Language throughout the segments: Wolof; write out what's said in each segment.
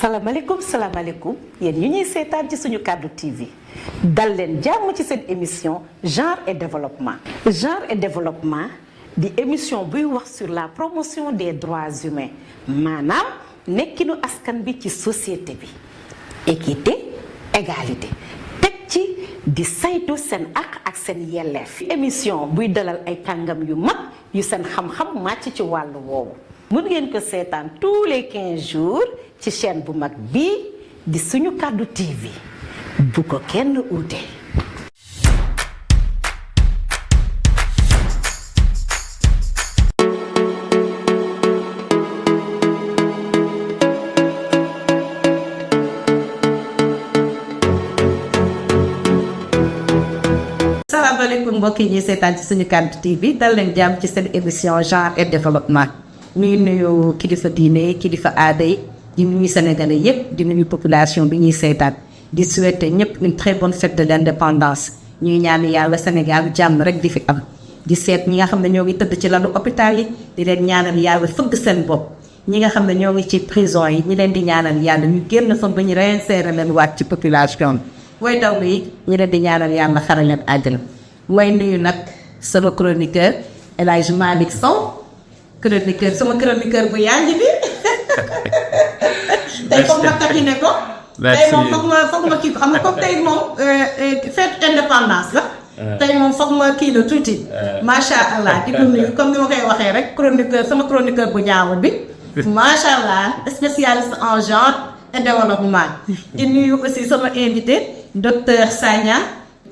salaamaaleykum yéen ñu ñuy seetaan ci suñu Kaddu TV dal leen jàmm ci seen émission genre et développement. genre et développement di émission buy wax sur la promotion des droits humains maanaam nekkinu askan bi ci société bi équité égalité teg ci di saytu seen ak seen yelleef. émission buy dalal ay kàngam yu mag yu seen xam-xam màcc ci wàllu woowu. mën ngeen ko seetaan tous les 15 jours ci chaîne bu mag bii di suñu Kaddu TV bu ko kenn uute. salaamaaleykum mbokk yi ñuy seetaan ci suñu Kaddu TV dal leen jàmm ci seen émission genre et développement. ñuy nuyu kilifa diine kilifa aada yi di nuyu sénégalais yépp di nuyu population bi ñuy seetaan di souhaiter ñëpp une très bonne fête de l'indépendance ñuy ñaan yàlla Sénégal jàmm rek di fi am di seet ñi nga xam ne ñoo ngi tëdd ci lalu hôpital yi di leen ñaanal yàlla fëgg seen bopp ñi nga xam ne ñoo ngi ci prison yi ñi leen di ñaanal yàlla ñu génn fa ba ñu réinsérer leen waat ci population bi way daw yi ñi leen di ñaanal yàlla xaral leen àjjana way nuyu nag sama chroniqueur El Hadj Malick Sow chroniqueur sama chroniqueur bu yaa ngi bi tey foog ma taxine ko tey moom foog ma kii ko xam nga comme tey moom fête indépendance la tey moom foog ma kii la tuuti macha allah di ko nuyu comme ni ma koy waxee rek chroniqueur sama chroniqueur bu ñaawul bi macha allah spécialiste en genre et développement di nuyu aussi sama invité docteur Sagna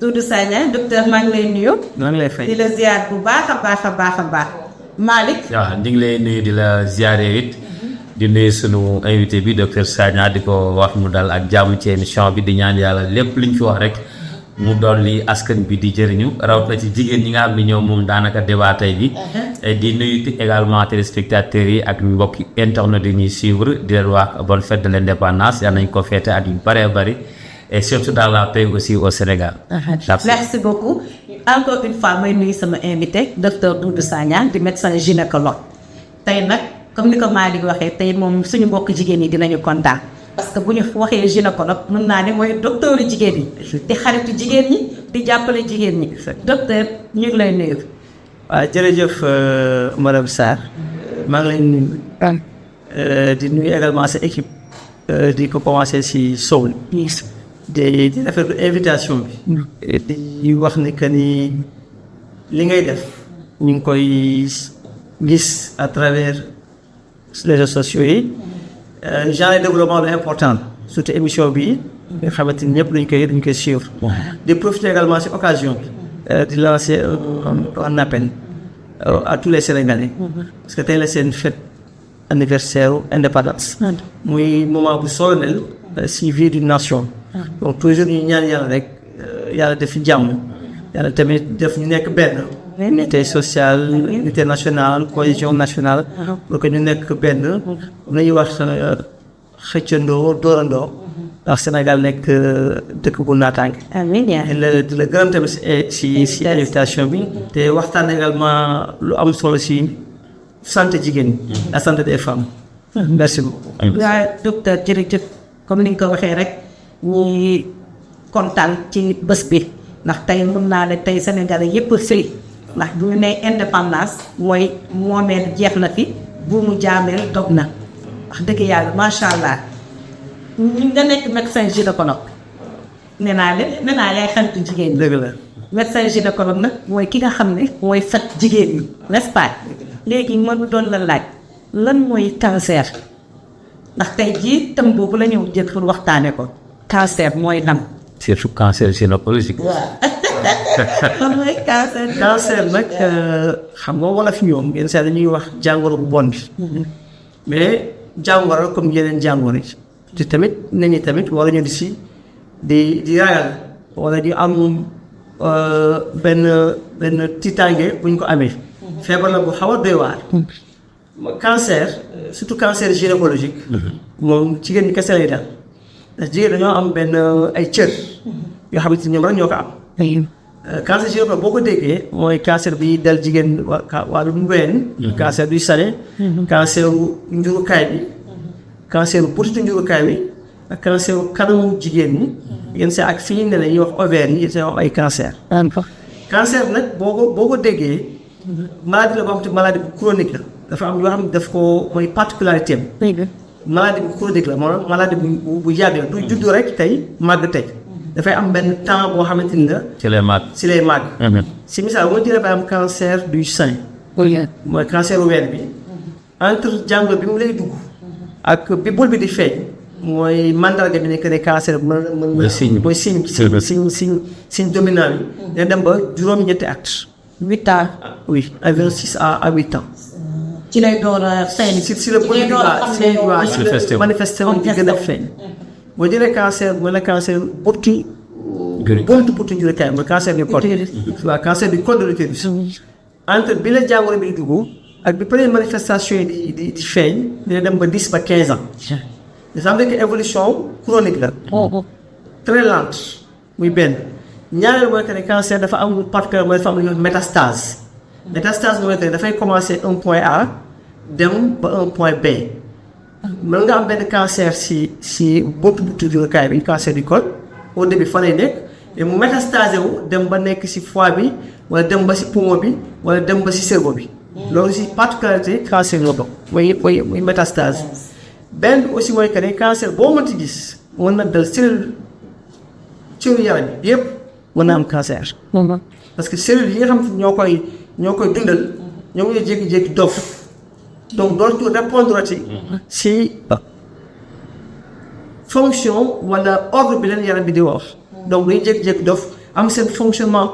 Doudou Sagna docteur maa ngi lay nuyu maa ngi lay fay di la ziar bu baax a baax a baax a baax Malick. waaw ñu ngi lay nuyu di la ziare it di nuyu sunu invité bi docteur Sagna di ko wax mu dal ak jàmm ci émission bi di ñaan yàlla lépp liñ fi wax rek mu doon li askan bi di jëriñu rawatina ci jigéen ñi nga xam ne ñoom moom daanaka débat tey bi di nuyu également téléspectateurs yi ak mbokki internet yi ñuy suivre di leen wax bonne fête de l'indépendance yal nañ ko fête at yu bëree bëri et surtout dans la paix aussi au Sénégal. Merci beaucoup. Encore une fois may nuyu sama invité docteur Doudou Sagna di médecin gynécologue tey nag comme ni ko Malick waxee tey moom suñu mbokk jigéen yi dinañu kontaan parce que bu ñu waxee gynécologue mën naa ne mooy docteur jigéen yi di xaritu jigéen ñi di jàppale jigéen ñi docteur ñu ngi lay nuyu. waaw jërëjëf madame Sarr maa ngi lay nuyu di nuyu également sa équipe di ko commencer ci Sow di rafetlu invitation bi di wax ni que ni li ngay def ñu ngi koy gis à travers les réseaux sociaux yi genre de développement bi important surtout émission bi nga xamante ni ñëpp dañ koy suivre di profiter également ci occasion bi di lancer un appel à tous les Sénégalais parce que tey la seen fête anniversaire indépendance muy moment bu solennel ci vie d'une nation donc toujours ñu ñaan yàlla rek yàlla def fi jàmm yàlla tamit def ñu nekk benn unité sociale unité nationale cohésion nationale pour que ñu nekk benn nañuy wax xëccandoo doorandoo ndax Sénégal nekk dëkk bu naataange amiin di la gërëm tamit si invitation bi te waxtaan également lu am solo si santé jigéen ñi la santé des femmes merci beaucoup waaw docteur jërëjëf comme ni nga ko waxee rek ñuy kontaan ci bés bi ndax tey mën naa ne tey Sénégal yëpp fii ndax bu ñu nee indépendance mooy moomeel jeex na fi buumu jaameel dog na wax dëgg yàlla macha allah ñu nga nekk médecin gynécologue nee naa yaay xaritu jigéen ñi. dëgg la médecin gynécologue nag mooy ki nga xam ne mooy faj jigéen ñi n'est-ce pas léegi mënu doon la laaj lan mooy cancer ndax tey jii tam boobu la ñëw jël pour waxtaane ko cancer mooy lan. surtout cancer gynécologique. lan mooy cancer nag xam nga wala fi ñoom yenn saa dañuy wax jàngoro bu bon bi mais jàngoro comme yeneen jàngoro yi te tamit nit ñi tamit war ñu di ragal wala di am benn tiitaange bu ñu ko amee feebar la bu xaw a doy waar cancer surtout cancer gynécologique moom jigéen ñi kese lay dal ndax jigéen dañoo am benn ay cër yoo xamante ni ñoom rek ñoo ko am cancer gynécologique boo ko déggee mooy cancer bi dal jigéen wàllu ween cancer du sane cancer njurukaay bi cancer bu potitu njurukaay bi ak cancer bu kanamu jigéen ñi yenn saa ak fii ne la ñuy wax ovaire yi yenn saa wax ay cancer. cancer nag boo ko déggee maladie la boo xam te maladie bu chronique la dafa am yoo xam ne daf ko mooy particularité am. maladie bu chronique la maanaam maladie bu yàgg la du juddu rek tey màgg tey dafay am benn temps boo xamante ni la. ci lay màgg. si lay màgg. si misaal boo jëlee ba am cancer du sein. mooy cancer ween bi. entre jàngoro bi mu lay dugg. ak bi bul bi di feeñ. mooy mandarga bi nekk ne cancer mooy signe dominant bi. dina dem ba juróom-ñetti at. 8 ans. oui à 26 à 8 ans. ci lay door a feeñ. si la manifesté wu di gën a feeñ. boo jëlee cancer mooy la cancer buntu njurukaay mooy cancer du col. waaw cancer du col de l'utérus. entre bi la jàngoro bi di dugg ak bi première manifestation yi di feeñ dina dem ba 10 ba 15 ans. ça veut dire que évolution chronique la. très lente muy benn. ñaareel mooy que ne cancer dafa am particulier mooy dafa am lu ñuy wax métastase. métastase mooy que ne dafay commencer un point A dem ba un point B. mën nga am benn cancer si boppu njurukaay bi cancer du col au début fa lay nekk et mu métastasé wu dem ba nekk si foie bi wala dem ba si poumon bi wala dem ba si cerveau bi. loolu si particularité cancer la bokk mooy métastase. benn bi aussi mooy que ne cancer boo mënti gis mën na dal cellule yaram bi yëpp mën na am cancer. parce que cellules yi nga xam ne ñoo koy dundal ñoo ngi jékki-jékki dof. donc dootu répondre si fonction wala ordre bi leen yaram bi di wax donc dañuy jékki-jékki dof am seen fonctionnement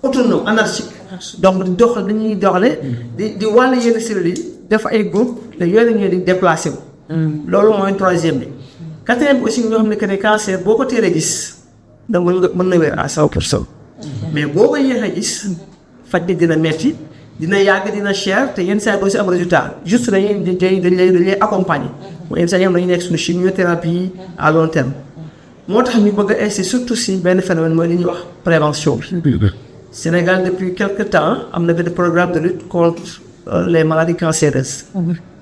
autonome anarchique donc dañuy doxale di wàll yenn cellules yi def ay groupe te yooyu la ñuy di déplacé wu. loolu mooy troisième bi. quatrième bi aussi ñoo xam ne que ne cancer boo ko teelee gis donc mën na wér à 100%. mais boo ko yéex a gis faj bi dina metti dina yàgg dina cher te yenn saa yi doo si am résultat juste dañ lay accompagner mooy yenn saa yi dañuy nekk suñu chimiothérapie à long terme. moo tax ñu bëgg a insister surtout si benn phénomène mooy li ñuy wax prévention bi. Sénégal depuis quelque temps am na benn programme de lutte contre les maladies cancéreuses.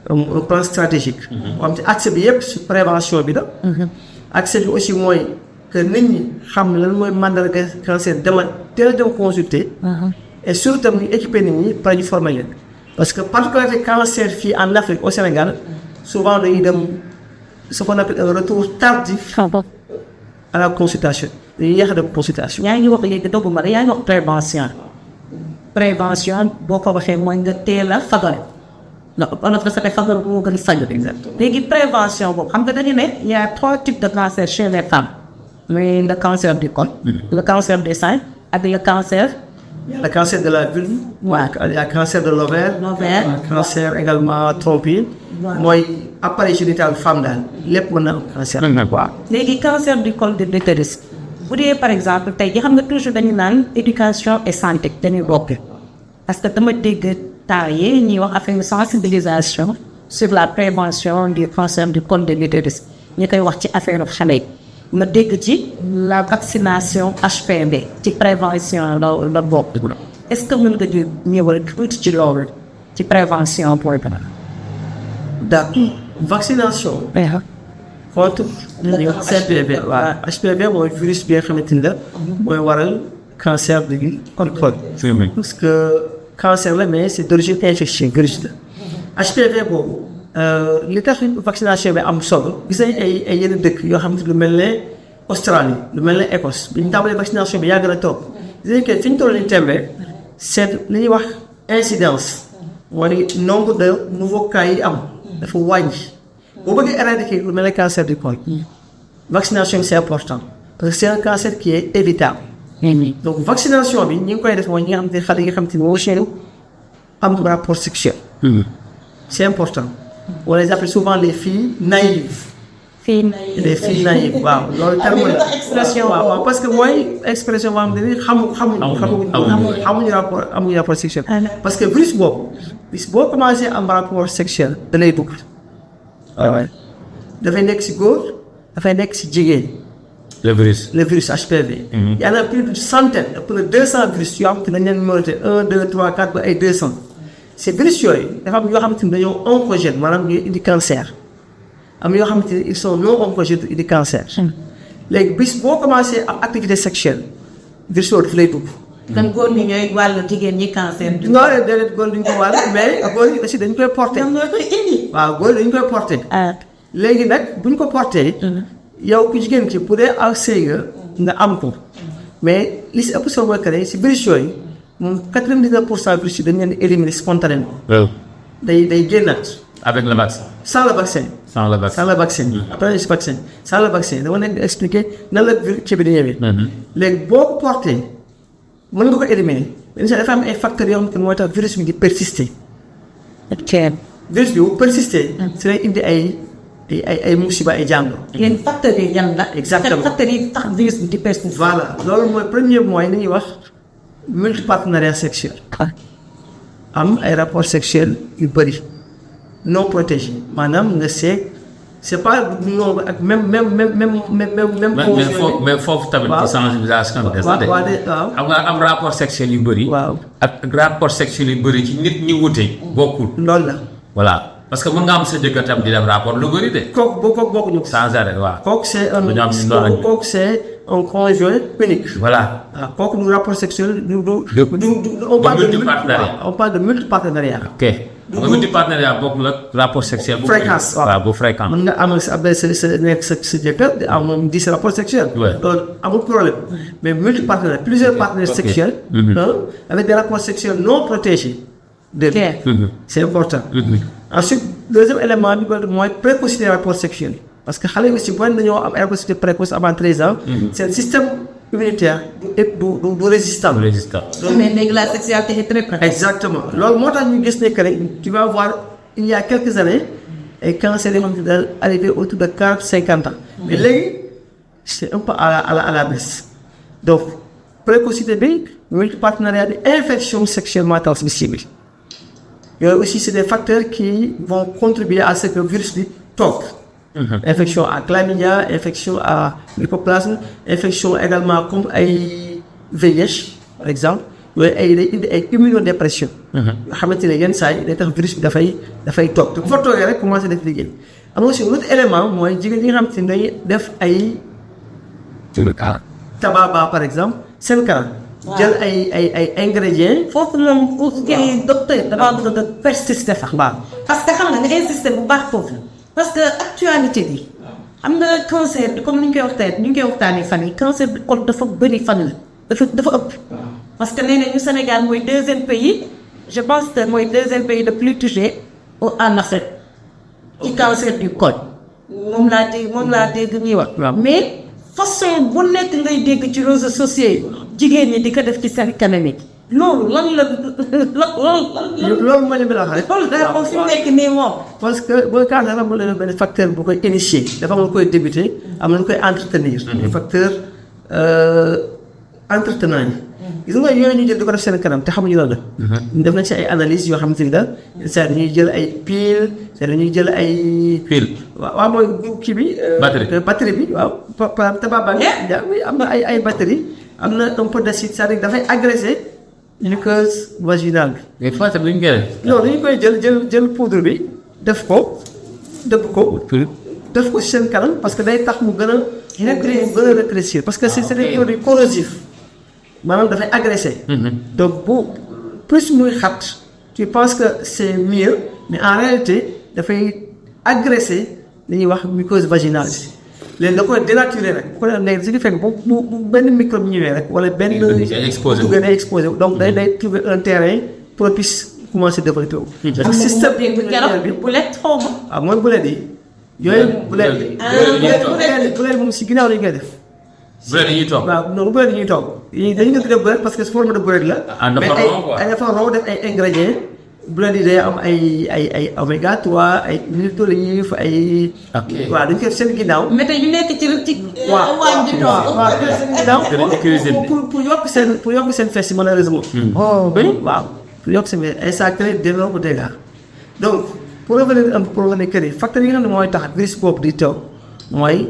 un plan stratégique. boo xam te axe bi yëpp si prévention bi la. axe bi aussi mooy que nit ñi xam lan mooy mandarga cancer dama teel a dem consulter. et surtout tam ñu équipé nit ñi pour ñu former leen. parce que particularité cancer fii en Afrique au Sénégal souvent dañuy dem ce qu'on appelle un retour tardif à la consultation dañuy yéex a dem consultation. yaa ngi wax léegi dogguma la yaa ngi wax prévention boo ko waxee mooy nga teel a fagaru ndax on a fait fagaru bu moo gën a faju. léegi prévention boobu xam nga dañu ne y a 3 types de cancer chez les femmes mais le cancer du col, le cancer des seins ak le cancer. Il y a le cancer de la vulve, il y a le cancer de l'ovaire, le cancer également trompé. mooy appareil génital femme daal lépp mën na am cancer. léegi cancer du col de l'utérus bu dee par exemple tey ji xam nga toujours dañu naan éducation et santé dañuy bokk parce que dama dégg temps yi ñuy wax affaire sensibilisation sur la prévention du cancer du col de l'utérus ñu koy wax ci affaire xale yi ma dégg ci la vaccination HPV ci prévention la bokk. est-ce que mën nga di ñëwal tuuti ci loolu ci prévention pour d'accord vaccination. contre li wax HPV waaw HPV mooy virus bi nga xamante ni la mooy waral cancer du col. parce que cancer la mais c'est d'origine infectieuse virus la. HPV boobu li tax vaccination bi am solo gis nañ ay yenn dëkk yoo xamante lu mel ne Australie lu mel ne Écosse bi ñu tàmbalee vaccination bi yàgg na trop gis nañ que fi ñu toll nii tembe c'est li ñuy wax incidence mooy nombre de nouveaux cas yi am dafa wàññi. boo bëggee éradiquer lu mel ne cancer du col vaccination bi c'est important parce que c'est un cancer qui est évitable. donc vaccination bi ñi ngi koy def mooy ñi nga xamante ne xale yi nga xamante ne moo seenu am rapport sexuel. c'est important. on les appelle souvent les filles naïves. les filles naïves waaw loolu terme la expression waaw parce que mooy expression boo xam ne xamuñu rapport sexuel. parce que virus boo commencé am rapport sexuel da lay dugg. waaw dafay nekk si góor dafay nekk si jigéen. le virus HPV. y en a plus de centaines plus de 200 virus yoo xam te dañ leen numéroté 1 2 3 4 ba ay 200. ces virus yooyu dafa am yoo xamante ni dañoo oncogène maanaam ñuy indi cancer am yoo xamante ni ils sont non oncogènes du cancer. léegi bis boo commencé am activité sexuelle virus boobu daf lay dugg. kon góor ñi ñooy wàllu jigéen ñi cancer. non déedéet góor duñ ko wàll mais góor ñi aussi dañ koy porté. ñoom ñoo koy indi. waaw góor dañ koy porté. léegi nag buñ ko porté. yow ku jigéen ki pour dee aw sëy nga am ko. mais li si ëpp solo mooy que ne si virus yooyu moom 99% virus yi dañ leen di éliminer spontanément. day génnaat. avec le vaccin. sans le vaccin. sans le vaccin. sans le vaccin. après si vaccin sans le vaccin dama leen di expliquer nan la kii bi di ñëwee. léegi boo ko porté mën nga ko éliminer mais dafa am ay facteurs yoo xam ne mooy tax virus bi di persister. virus bi bu persister. si lay indi ay musiba ay jàngoro. yéen facteurs yi yan la. exactement facteurs yi tax virus bi di persister. voilà loolu mooy premier mooy li ñuy wax multipartenariat sexuel. am ay rapports sexuels yu bëri. non protégé maanaam nga seeg c'est pas non ak même. mais foofu tamit. ci sensibilisation bi. waaw xam nga am rapport sexuel yu bëri. waaw ak rapport sexuel yu bëri ci nit ñi wute. bokkul loolu la. voilà parce que mën nga am sa jëkkër tam di def rapport lu bëri de. kooku bokkuñu ko. sans arrêt waaw. kooku c'est un conjoint unique. voilà. waaw kooku du rapport sexuel du. on parle de multipartenariat. ok. nga multipartenariat bokkul ak rapport sexuel. fréquence waaw bu fréquent. mën nga am sa nekk sa jëkkër di am 10 rapports sexuels. loolu amul problème mais multipartenariat plusieurs partenaires sexuels. avec des rapports sexuels non protégés. c'est important. ensuite deuxième élément bi mooy précocité rapport sexuel parce que xale yi aussi boo dañoo am précocité précoce avant 13 ans. seen système immunitaire du résistant. mais léegi la sexualité est très précoce. exactement loolu moo tax ñu gis ne que tu vas voir il y a quelques années ay cancers yoo xam ne daal arrivé autour de 40-50 ans. mais léegi c'est un peu à la baisse donc précocité bi multipartenariat bi infection sexuellement transmissible yooyu aussi c'est des facteurs qui vont contribuer à ce que virus bi toog. infection à chlamydia infection à mycoplasme infection également comme ay VIH par exemple yooyu ay day indi ay immunodépression. yoo xamante ne yenn saa yi day tax virus bi dafay toog te bu fa toogee rek commencé def liggéey am aussi un autre élément mooy jigéen ñi nga xamante ne dañuy def ay. tabac par exemple seen kanam. jël ay ingrédients. foofu moom pour que docteur damaa bëgg a persister fa. parce que xam nga nga insister bu baax foofu. parce que actualité bi am na cancer comme ni ñu koy waxtaanee fan yi cancer bi kon dafa bëri fan la dafa ëpp. parce que nee nañu Sénégal mooy deuxième pays je pense que mooy deuxième pays le plus touché en Afrique ci cancer du col moom laa dégg ñuy wax. mais façon bu nekk ngay dégg ci réseaux sociaux yi jigéen ñi di ko def ci seen kanam yi loolu lan la loolu mooy li ma la wax rek. loolu dafa fi mu nekk nii moom. parce que booy cancer dafa am leen benn facteur bu koy initier dafa am lu koy débuter am na lu koy entretenir. facteur entretenant yi. gis nga yooyu ñu jël di ko def seen kanam te xamuñu lan la. def nañ ci ay analyses yoo xamante ni daal c'est dañuy jël ay piles c'est dañuy jël ay. pile waaw mooy kii bi. batterie bi waaw tabac am na ay batterie am na un peu d'acide c'est-à-dire dafay agresser muqueuse vaginale bi. mais Fatou duñ koy def. non dañu koy jël poudre bi def ko dëbb ko. def ko ci seen kanam parce que day tax mu gën a rétrécir parce que c'est des produits corrosifs. maanaam dafay agressé. donc bu plus muy xat tu penses que c'est mieux mais en réalité dafay agressé li ñuy wax muqueuse vaginale bi léegi da koy dénaturer rek bu ko defee su ñu fekk bu benn microbe ñëwee rek wala benn. gën a exposé donc day trouver un terrain propice commencer développer wu. donc système bi bulet xaw ma. waaw mooy bulet yi. yooyu bulet moom si ginnaaw lañu koy def. bulet yi ñuy toog waaw non bulet yi ñuy toog dañu ko tuddee bulet parce que forme de bulet la. mais ay dafa raw def ay ingrédients. bulet yi day am ay oméga 3 ay huile d'olive ay. ok waaw dañu koy def seen ginnaaw. mais tey ñu nekk ci. waañ di toog pour yokk seen fes malheureusement. waaw pour yokk seen fes ay saa crée d'énormes dégâts donc pour revenir un peu pour wane que ni facteurs yi nga xam ne mooy tax virus boobu di toog mooy.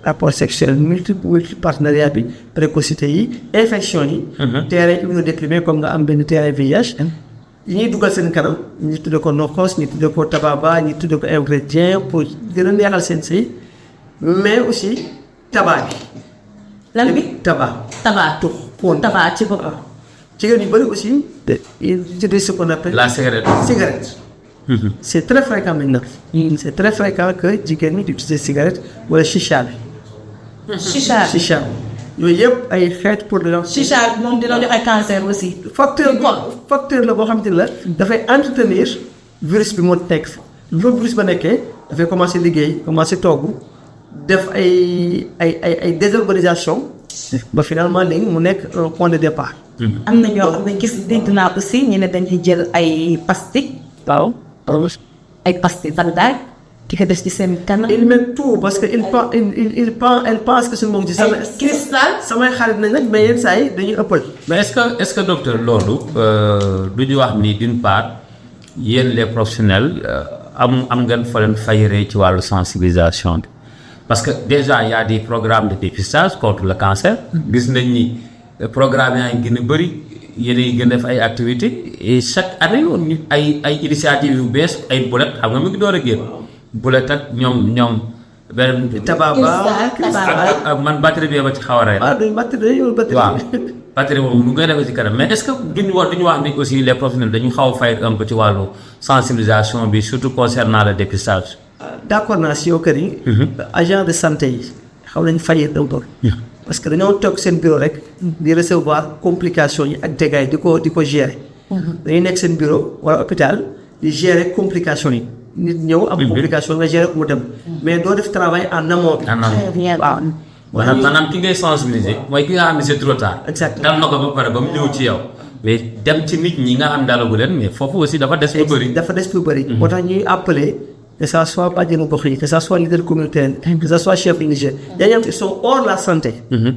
rapport sexuel multipartenariat bi précocité yi infection yi. terrain immunodéprimé comme nga am benn terrain VIH. yi ñuy dugal seen kanam ñu tuddee ko nokkos ñu tuddee ko tababa ñu tuddee ko ingrédient pour gën a neexal seen sëy mais aussi tabac bi. lan bi tabac tux pour tabac ci boppam. jigéen yu bëri aussi. ils utilisent ce qu'on appelle la cigarette. C'est très fréquent maintenant. C'est très fréquent que jigéen ñi di utiliser cigarette wala chicha bi. chicha yooyu yëpp ay xeet pour de chicha moom dina joxe cancer aussi. facteur la boo xamante ni la dafay entretenir virus bi moo nekk loolu virus ba nekkee dafay commencer liggéey commencer togg def ay désorganisation ba finalement léegi mu nekk un point de départ. am na ñoo xam ne gis dégg naa aussi ñu ne dañuy jël ay pastilles. waaw. ay pastilles bandaay di ko def ci seen kanam. il met tout parce que il pense que suñu moom ci sama cristal samay xarit nañ nag mais yenn saa yi dañuy ëppal. mais est-ce que docteur loolu du ñu wax ni d'une part yéen les professionnels am ngeen fa leen fayiree ci wàllu sensibilisation bi parce que déjà y a des programmes de dépistage contre le cancer. gis nañ ni programme yaa ngi gën a bëri yéen a ngi gën a def ay activités et chaque année ñu ay initiatives yu bees ay bulet xam nga mu ngi door a génn bulet ak ñoom benn tababa ak man batterie bi ba ci xaw a rey. waaw batterie yow batterie. waaw batterie moom mu ngay defee ci kanam mais est-ce que duñu wax ni aussi les professionnels dañu xaw a fay un peu ci wàllu sensibilisation bi surtout concernant le dépistage. d'accord naa si yow kër yi. agent de santé yi xaw nañ fayir docteur. parce que dañoo toog seen bureau rek. di recevoir complications yi ak dégâts yi di ko gérer. dañuy nekk seen bureau wala hôpital di gérer complications yi. nit ñëw am complication nga gérer mu dem. mais doo def travail en amont. waaw. maanaam ki ngay sensibiliser mooy ki nga xam ne c'est trop tard. exactement dal na ko ba pare ba mu ñëw ci yow. mais dem ci nit ñi nga xam dalagu leen mais foofu aussi dafa des lu bëri. dafa des lu bëri. moo tax ñuy appeler que ça soit bàjjenu gox yi que ça soit leader communautaire que ça soit chef religieux. dañuy am ils sont hors la santé.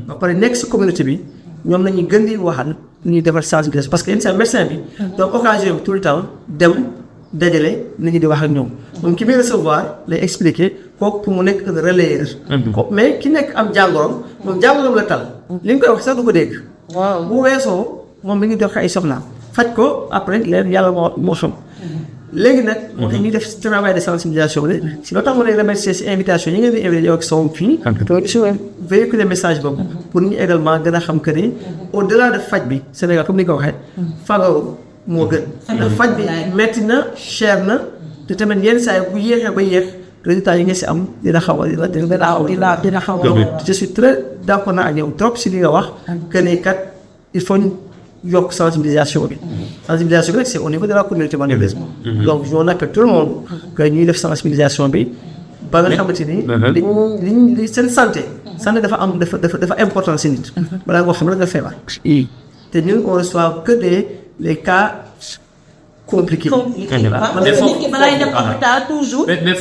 ba pare nekk si communauté bi ñoom nañu gën di waxal ñuy defar sensibilisation parce que yenn saa médecin bi. donc occasion bi tout le temps dem dajale nit ñi di wax ak ñoom. moom ki muy recevoir lay expliquer kooku pour mu nekk relayeur. mais ki nekk am jàngoroom moom jàngoroom la tal. li nga koy wax sax du ko dégg. waaw bu weesoo moom mi ngi dox ay soxnaam faj ko après leen yàlla moo xam. léegi nag. moo tax ñuy def travail de sensibilisation bi si loo tax ma lay remercier si invitation yi ngeen di invité yow ak son fii. véhiculer message boobu. pour ñu également gën a xam que ni au delà de faj bi Sénégal comme ni nga ko waxee. fagaru moo gën. ndax faj bi metti na cher na te tamit yenn saa yi bu yéexee ba yéex résultat yi nga si am dina xaw a dina xaw a. je suis très d'accord naa ak yow trop si li nga wax. que ni kat il faut yokk sensibilisation bi. sensibilisation bi rek c'est au niveau de la communauté monégasque. donc on appelle tout le monde que ñuy def sensibilisation bi. ba nga xamante ni. li seen santé. santé dafa important si nit. balaa nga xam ne nga feebar. te ñun on reçoit que les cas compliqués. mais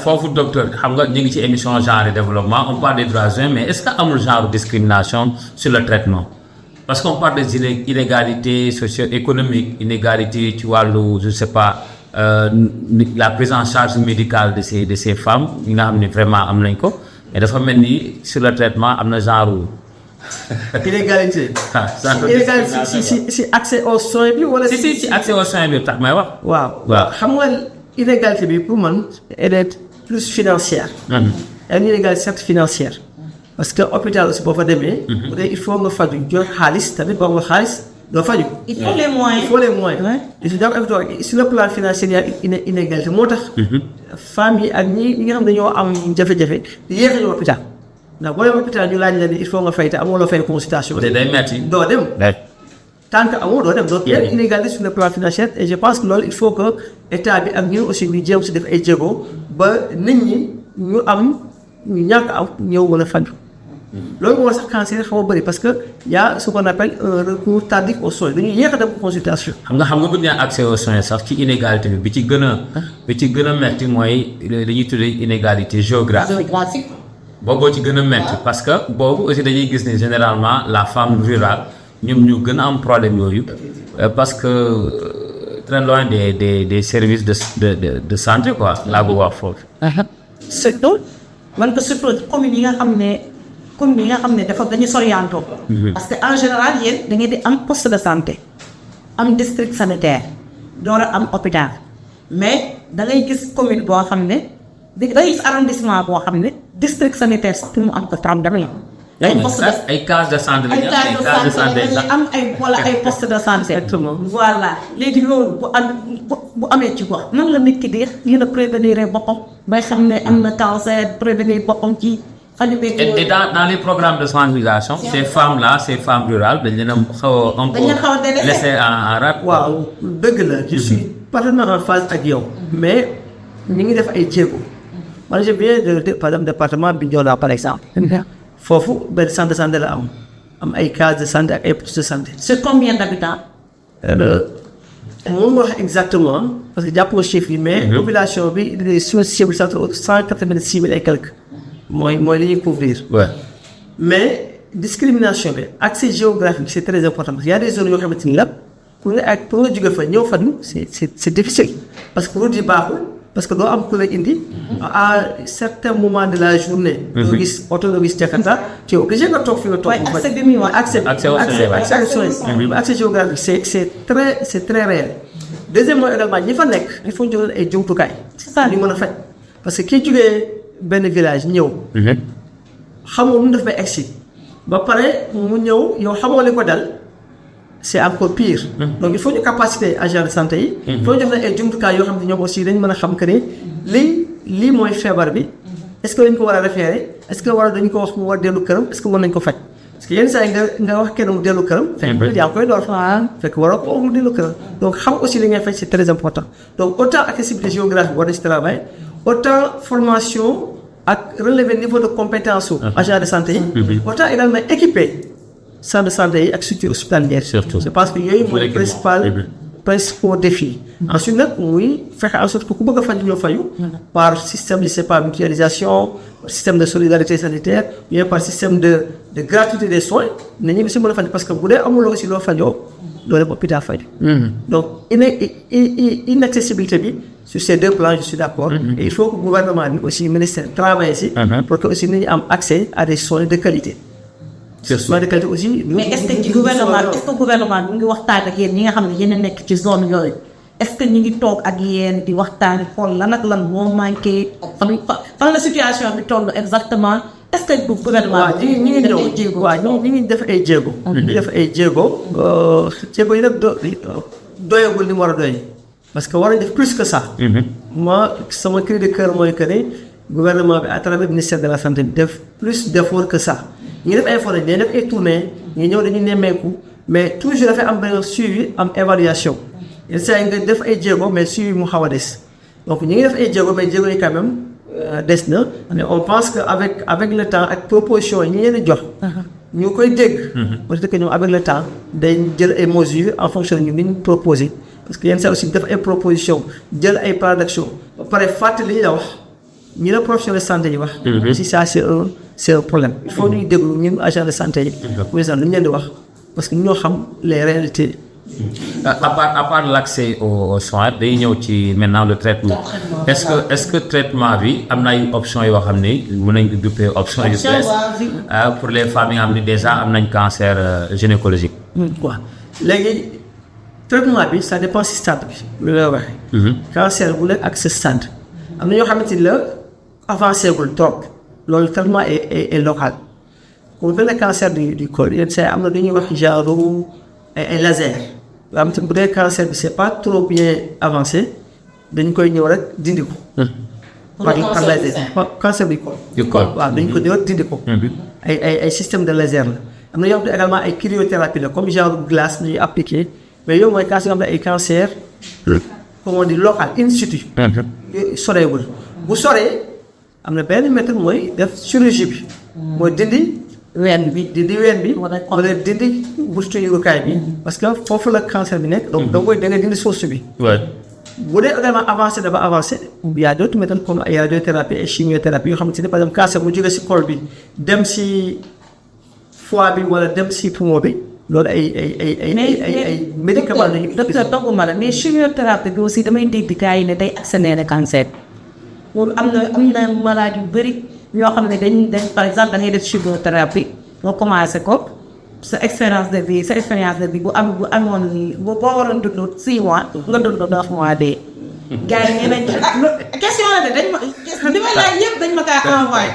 foofu docteur xam nga ñu ngi ci émission genre développement on parle des droits humains mais est-ce que amul genre discrimination sur le traitement. parce qu'on parle des inégalités socio-économiques inégalités ci wàllu je sais pas la prise en charge médicale de ces femmes yi nga xam ne vraiment am nañ ko mais dafa mel ni sur le traitement am na genre. inégalité. si accès aux soins bi wala. si accès aux soins bi tax may wax. waaw xam nga inégalité bi pour man elle est plus financière. elle est une inégalité certes financière. parce que hôpital aussi boo fa demee. bu dee il faut nga faju jox xaalis tamit boo nga xaalis doo faju. il faut les moyens. Sur le plan financier il y a inégalité moo tax. femmes yi ak ñi nga xam dañoo am jafe-jafe yéex a ñëw hôpital. ndax boo demee hôpital ñu laaj la ni il faut nga fay te amoo loo fay consultation. te day metti doo dem. tant que amoo doo dem donc il y a inégalité sur le plan financier et je pense que loolu il faut que état bi ak ñun aussi ñu jéem si def ay jéego ba nit ñi ñu am ñu ñàkk am ñëw wala faju. loolu moo sax cancer xaw a bëri parce que y a ce qu'on appelle un recours tardif aux soins dañuy yéex a dem consultation. xam nga bu ñu nee accès aux soins sax ci inégalité bi ci gën a metti mooy dañuy tuddee inégalité géographique. booboo ci gën a metti parce que boobu aussi dañuy gis ne généralement la femme rurale ñoom ñu gën a am problème yooyu parce que très loin des services de santé quoi laa bëgg wax foofu. surtout man ko surtout communes yi nga xam ne dafa dañu soriantoo. parce que en général yéen da ngeen di am poste de santé am district sanitaire door a am hôpital mais da ngay gis commune boo xam ne da ngay gis arrondissement boo xam ne district sanitaire pour mu am ko tam dama ay case de santé ay case de santé am ay wala ay poste de santé. Exactement. voilà léegi loolu bu amee ci gox nan la nit ki di yéen a prévenir boppam bay xam ne am na cancer prévenir boppam ci xale beeg. Et dans les programmes de sensibilisation ces femmes-là ces femmes rurales dañ leen a xaw a un peu laissé en rade. waaw dëgg la je suis parfaitement en phase ak yow mais ñu ngi def ay jéego man je viens de par exemple département Bignona par exemple foofu benn centre de santé la am ay cases de santé ak ay postes de santé. c'est combien d'habitants? moom wax exactement parce que jàppoo chiffre yi mais population bi sur cible 186 000 et quelques mooy li ñuy couvrir. Ouais. mais discrimination bi accès géographique c'est très important parce que y a des zones yoo xamante ni la pour nga jóge fa ñëw faju c'est difficile parce que route yi baaxul parce que doo am ku la indi à certains moments de la journée. doo gis oto doo gis Jakarta tu es obligé nga toog fi nga toog. accès bi muy wax accès géographique c'est très réel. deuxièmement également ñi fa nekk il faut ñu jël ay jumtukaay. c'est ça ñu mën a faj parce que kii jógee benn village ñëw. xamoo nu daf may egsi ba pare mu ñëw yow xamoo li ko dal c'est encore pire. donc il faut ñu capacité agent de santé yi. il faut ñu def ay jumtukaay yoo xam ne ñoom aussi dañ mën a xam que ne lii mooy feebar bi est-ce que dañ ko war a référer est-ce que dañ ko wax mu war dellu këram est-ce que mën nañ ko faj parce que yenn saa yi nga wax kenn mu dellu këram. fekk yaa ngi koy door. fekk waroo ko mu dellu këram. donc xam aussi li ngay faj c'est très important donc autant accessibilité géographique war na ci travail autant formation ak relever niveau de compétence su agent de santé yi. autant également équiper centre de santé yi ak structure hospitalière. surtout je pense que yooyu mooy principaux défis. ensuite nag muy fexe en sorte que ku bëgg a faj ñoo fayu par système je sais pas mutualisation système de solidarité sanitaire bien par système de gratuité des soins nañu ngi si mën a faj parce que bu dee amuloo aussi loo fajoo doo dem hôpital faj. donc inaccessibilité bi sur ces deux plans je suis d'accord. et il faut que gouvernement bi aussi ministère travaille si. pour que aussi nañu am accès à des soins de qualité. soins de qualité aussi. mais est-ce que gouvernement bi ngi waxtaan ak yéen ñi nga xam ne yéen a nekk ci zone yooyu est-ce que ñu ngi toog ak yéen di waxtaan xool lan ak lan moo manqué fan la situation bi toll exactement est-ce que gouvernement bi ñu ngi def ay jéego. waaw ñu ngi def ay jéego. ñu ngi def ay jéego. jéego yi nag doyagul ni mu war a doy parce que war nañ def plus que ça. moi sama cri de cœur mooy que ne gouvernement bi à travers ministère de la santé bi def plus d'efforts que ça. ñu def ay forêt dañuy def ay tournées ñu ñëw dañuy nemmeeku mais toujours dafay am benn suivi am évaluation yenn saa yi nga def ay jéego mais suivi mu xaw a des donc ñu ngi def ay jéego mais jéego yi quand même des na mais on pense que avec le temps ak proposition yi ñu leen di jox. ñu koy dégg. parce que ñoom avec le temps dañ jël ay mesures en fonction de ñu ni ñu proposé parce que yenn saa aussi def ay proposition jël ay plans d'action ba pare fàttali li ñu la wax. ñi la professionnel de santé yi wax. si ça c'est un problème. il faut ñuy déglu ñun agent de santé yi. pour exemple lu ñu leen di wax parce que ñoo xam les réalités. à part l'accès aux soins day ñëw ci maintenant le traitement. est-ce que traitement bi am na ay options yoo xam ne mën nañ ko duppee option yu bees pour les femmes yi nga xam ne déjà am nañ cancer gynécologique. waaw léegi traitement bi ça dépend si stade bi. lu la waxee. cancer bu nekk ak sa stade am na ñoo xamante ni la. avancé gul trop loolu traitement est local pour benn cancer du col yenn saa am na lu ñuy wax genre ay laser yoo xam te bu dee cancer bi c'est pas trop bien avancé dañ koy ñëw rek dindi ko. par laser cancer du col. waaw dañ ko ñëw rek dindi ko. ay système de laser la am na yoo xam ne également ay cryothérapie la comme genre glace ñuy appliqué mais yow mooy cancer yoo xam ne ay cancer comment on dit local in situ. soreewul bu soree. am na benn méthode mooy def chirurgie bi. mooy dindi ween bi. wala dindi bustu yëgukaay bi. parce que foofu la cancer bi nekk. donc da nga dindi source bi. bu dee également avancé dafa avancé. y a d'autres méthodes comme ay radiothérapie et chimiothérapie yoo xamante ne par exemple cancer bu jógee ci col bi dem ci foie bi wala dem ci poumon bi. loolu ay médicaments la ñu. docteur togguma la mais chimiothérapie bi aussi damay dégg gars yi ne day accélérer cancer. moom am na malade yu bëri ñoo xam ne dañ par exemple da ngay def chimiothérapie nga commencé ko sa expérience de vie bu amoon boo waroon dund 6 mois nga dund 9 mois de. gars yi ñeneen question la de dañ ma li ma laaj yëpp dañ ma kaa envoyé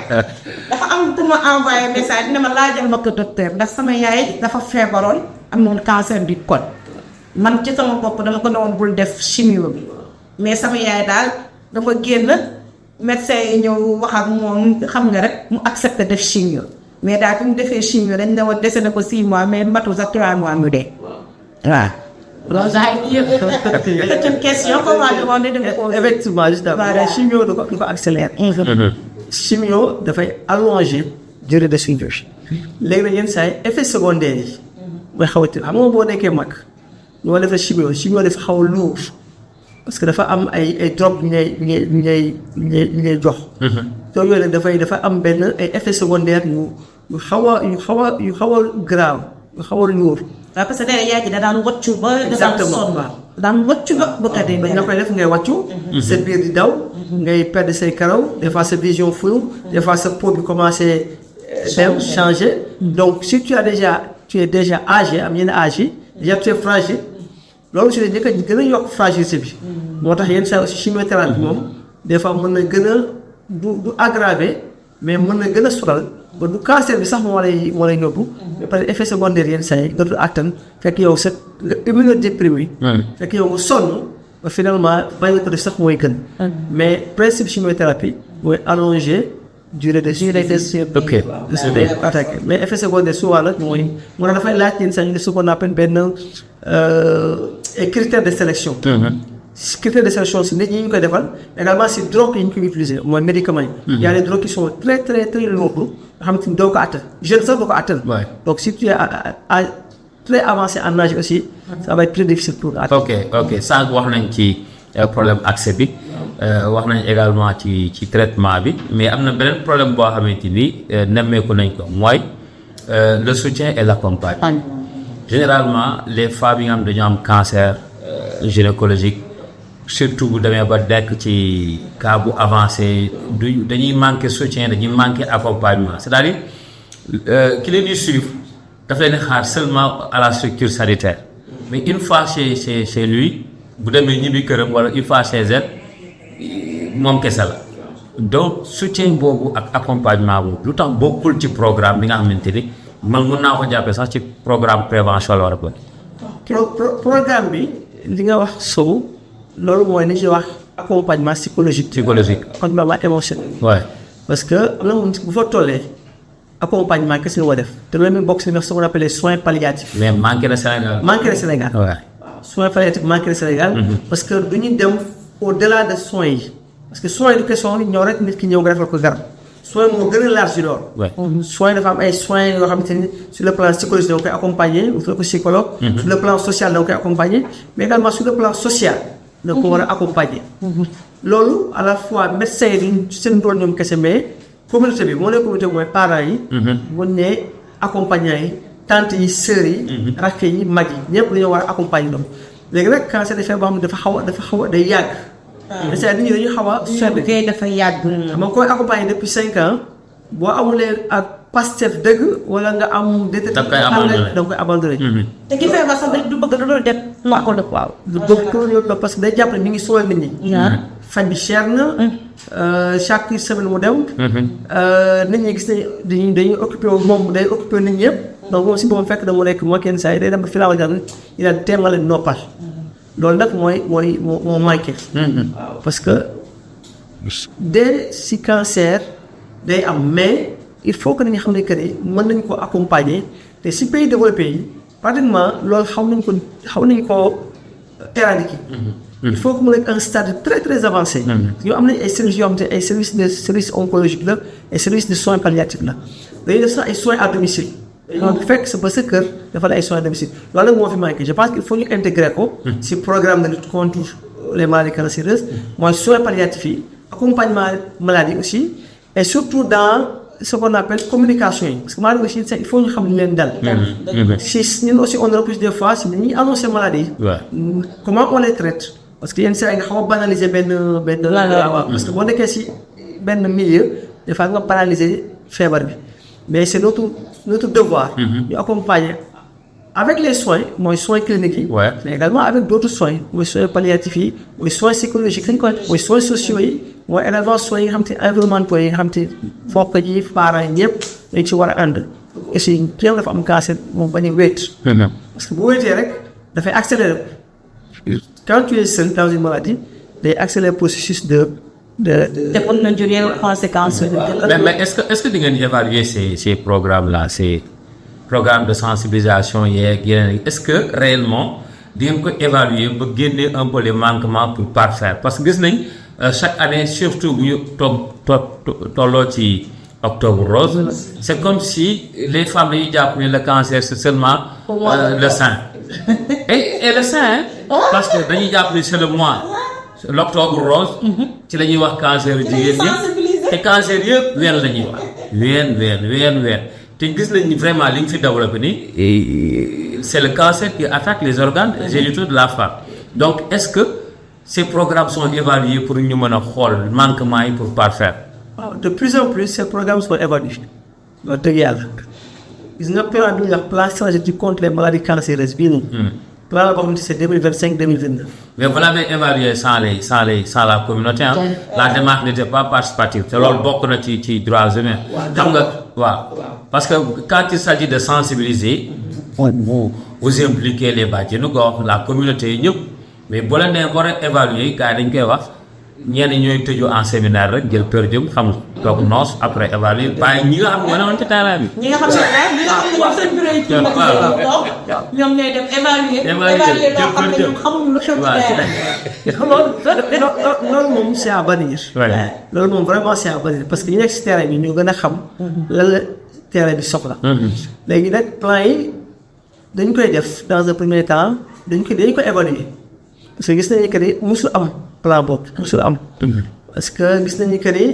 dafa am pour ma envoyé message dina ma laajal ma ko docteur ndax sama yaay dafa feebaroon amoon cancer du col man ci sama bopp dama ko doon bul def chimio bi mais sama yaay daal dafa génn médecin yi ñëw wax ak moom xam nga rek mu accepté def chimio mais daal bi mu defee chimio dañ ne woon dese na ko 6 mois mais matu sax 3 mois mu dee waaw. loolu daal c'est une question comment demander de effectivement juste après chimio du ko accélère. chimio dafay allonger durée de survie. léegi nag yenn saa yi effet secondaire yi mooy xaw a tëdd xam nga boo nekkee mag ñoo defee chimio dafa xaw a lourd parce que dafa am ay drogue yu ñuy jox. donc yooyu nag dafa am benn ay effet secondaire yu xaw a grave yu xaw a lourd. waaw parce que day yaay ji da daan wàccu ba. exactement daan wàccu ba bëgg a nga koy def ngay wàccu. sa biir di daw. ngay perdre say karaw des fois sa vision floue. des fois sa peau bi commencé changer. donc si tu es déjà âgé am yenn âge yi déjà tu es fragile loolu si la njëkk a gën a yokk fragilité bi. moo tax yenn saa aussi chimiothérapie moom des fois mën na gën a du aggraver mais mën na gën a sonal. ba du cancer bi sax moo lay yóbbu. mais par effet secondaire yenn saa yi nga dul attan fekk yow sa immunodéprimé. fekk yow nga sonn ba finalement bàyyi ko def sax mooy gën. mais principe chimiothérapie mooy allonger durée de survie. ok attaqué mais effet secondaire souvent nag mooy moo tax dafay laaj yenn saa yi ce qu'on appelle benn critère de sélection. critère de sélection si nit ñi ñu koy defal également si drogue yi ñu koy utiliser mooy médicaments yi. y a des drogues qui sont très très très lourdes nga xamante ni doo ko attan jeune sax doo ko attan. donc si tu es très avancé en âge aussi. ça va être très difficile pour atteindre. ok sànq wax nañ ci problème accès bi wax nañ également ci traitement bi mais am na beneen problème boo xamante ni nemmeeku nañ ko mooy le soutien et l'accompagnement. généralement les femmes yi nga xam dañoo am cancer gynécologique. surtout bu demee ba dekk ci cas bu avancé dañuy manquer soutien dañuy manquer accompagnement c'est-à-dire ki leen di suivre daf leen xaar seulement à la structure sanitaire mais une fois chez lui bu demee ñibbi këram wala une fois chez elle moom kese la donc soutien boobu ak accompagnement boobu lu tax bokkul ci programme bi nga xamante ni man mun naa ko jàppee sax ci programme prévention la war a bëgg. programme bi li nga wax sow loolu mooy li ñuy wax accompagnement psychologique. accompagnement émotionnel. Ouais. parce que am na moom bu fa tollee accompagnement kese nga war def te loolu même bokk si ce qu'on appelle les soins palliatifs. mais manqué na Sénégal. waaw soins palliatifs manqué na Sénégal. parce que du ñu dem au-delà de soins yi. parce que soins yi question yi ñëw rek nit ki ñëw nga defal ko garab. soins moo gën a large si loolu. soins dafa am ay soins yoo xamante ni sur le plan psychologique da nga koy accompagner sur le psychologue. sur le plan social da nga koy accompagner mais également sur le plan social. da ko war a accompagner. loolu à la fois médecins yi seen rôle ñoom kese mais communauté bi moo ne communauté bi mooy parents yi. bu ñu nee accompagnants yi tantes yi sœurs yi. rakk yi mag yi ñëpp dañoo war a accompagner ñoom. léegi nag cancer de boo xam ne dafa xaw a day yàgg. c'est-à-dire nit ñi dañuy xaw a. feebar dafa yàgg. ma koy accompagner depuis 5 ans boo amulee ak Pastef dëgg wala nga am. da nga koy abandonné. te ki feebar sax du bëgg loolu def. waaw du bëgg loolu parce que day jàpp ne mi ngi sonal nit ñi. faj bi cher na. chaque semaine mu dem. nit ñi gis ne dañuy occupé moom day occupé nit ñi yëpp. donc moom si boppam fekk na mu nekk moo kenn saa yi day dem ba fi laa war a ñu daan teel nga leen noppal. loolu nag moo manqué. parce que dès si cancer day am mais il faut que nañu xam ne que ni mën nañu ko accompagner te si pays développé yi pratiquement loolu xaw nañu ko éradiquer. il faut que mu nekk un stade très très avancé. yoo am nañu ay services yoo xam te ay service oncologique la ay services de soins palliatifs la dañuy def sax ay soins à domicile. donc fekk sa ba sa kër dafa la ay soins à domicile loolu nag moo fi manqué je pense qu'il faut ñu intégrer ko. si programme de lutte contre les maladies cancéreuses. mooy soins palliatifs yi accompagnement maladie aussi et surtout dans ce qu'on appelle communication yi parce que maladie aussi il faut ñu xam li leen dal. si ñun aussi on repousse des fois si ñuy annoncer maladie yi. comment on les traite. parce que yenn saa yi nga xaw a banaliser benn. parce que boo nekkee si benn milieu des fois nga banaliser feebar bi mais c'est notre devoir. ñu accompagner avec les soins mooy soins cliniques yi. Ouais. mais également avec d'autres soins mooy soins palliatifs yi mooy soins psychologiques yi mooy soins sociaux yi mooy également soins yi nga xam te environnementaux yi nga xam te fokk yi parents yi ñëpp dañ ci war a ànd. aussi kéem dafa am cancer moom bañ a wéet. parce que bu wéetee rek dafay accélérer. Quand tu es seul dans une maladie day accélérer le processus de. te mën na jur yeneen conséquences. mais est-ce que di ngeen évaluer ces programmes-là ces programmes de sensibilisation yeeg yeneen est-ce que réellement di ngeen ko évaluer ba génne un peu les manquements pour parfaire parce que gis nañ chaque année surtout bu ñu tolloo ci octobre rose c'est comme si les femmes dañuy jàpp ne le cancer c'est seulement le sein et le sein parce que dañuy jàpp ne c'est le mois l'octobre rose ci la ñuy wax cancer jigéen ñi te cancer yëpp ween la ñuy wax ween te gis nañ ni vraiment li nga fi développé ni c'est le cancer qui attaque les organes génitaux de la femme donc est-ce que ces programmes sont évalués pour ñu mën a xool manquement yi pour parfaire. De plus en plus ces programmes sont évalués wax dëgg yàlla gis nga plan bi ñuy wax plan stratégique contre les maladies cancéreuses bii nii. plan la boo xam ne c'est 2025-2029. mais vous l'avez évalué sans la communauté hein. La démarche n'était pas participative te loolu bokk na ci droits humains. xam nga waaw parce que quand il s'agit de sensibiliser. vous impliquez les bàjjenu gox la communauté yi ñëpp mais boo leen nee war a évaluer gars yi dañ koy wax. ñenn ñooy tëju en séminaire rek jël per diem xam toog noos après évaluer bàyyi ñi nga xam ne woon ci terrain bi. ñi nga xam ne ñoom ñooy dem évaluer loo xam ne ñoom xamuñu lu xew ci loolu moom c'est à bannir. loolu moom vraiment c'est à bannir parce que ñu nekk si terrain bi ñoo gën a xam. lan la terrain bi soxla. léegi nag plan yi dañ koy def dans un premier temps dañ ko évaluer parce que gis nañu que ni musul am. plan boobu musul am. parce que gis nañu que ni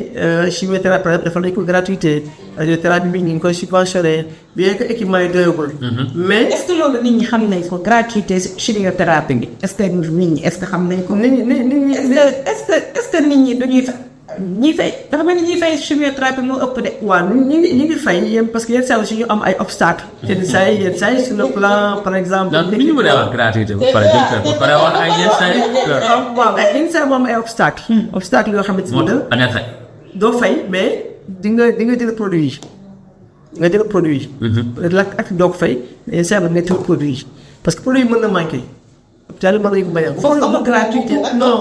chimiothérapie dafa nañ ko gratuité radiothérapie bi ñu ngi koy subventionné bien que équipement yi doyagul. mais est-ce que loolu nit ñi xam nañ ko gratuité chimiothérapie bi est-ce que nit ñi est-ce que xam nañ ko. nit ñi est-ce que nit ñi dañuy ñi fay dafa mel ni ñuy fay chimiothérapie moo ëpp de. waaw ñu ngi fay yéen parce que yenn saa aussi ñu am ay obstacles. yenn saa yi sur le plan par exemple. donc ni ñu mën a wax gratuité ba pare ba pare wax ay yenn saa yi. waaw yenn saa yi moom ay obstacles. obstacles yoo xamante moo ni tax a fay. doo fay mais di nga jël produit yi nga jël produit yi. peut-être ak doo ko fay mais yenn saa yi nga jël produit yi parce que produit yi mën na manqué. hôpital mën nañu ko bañ a. foofu amul gratuité. non.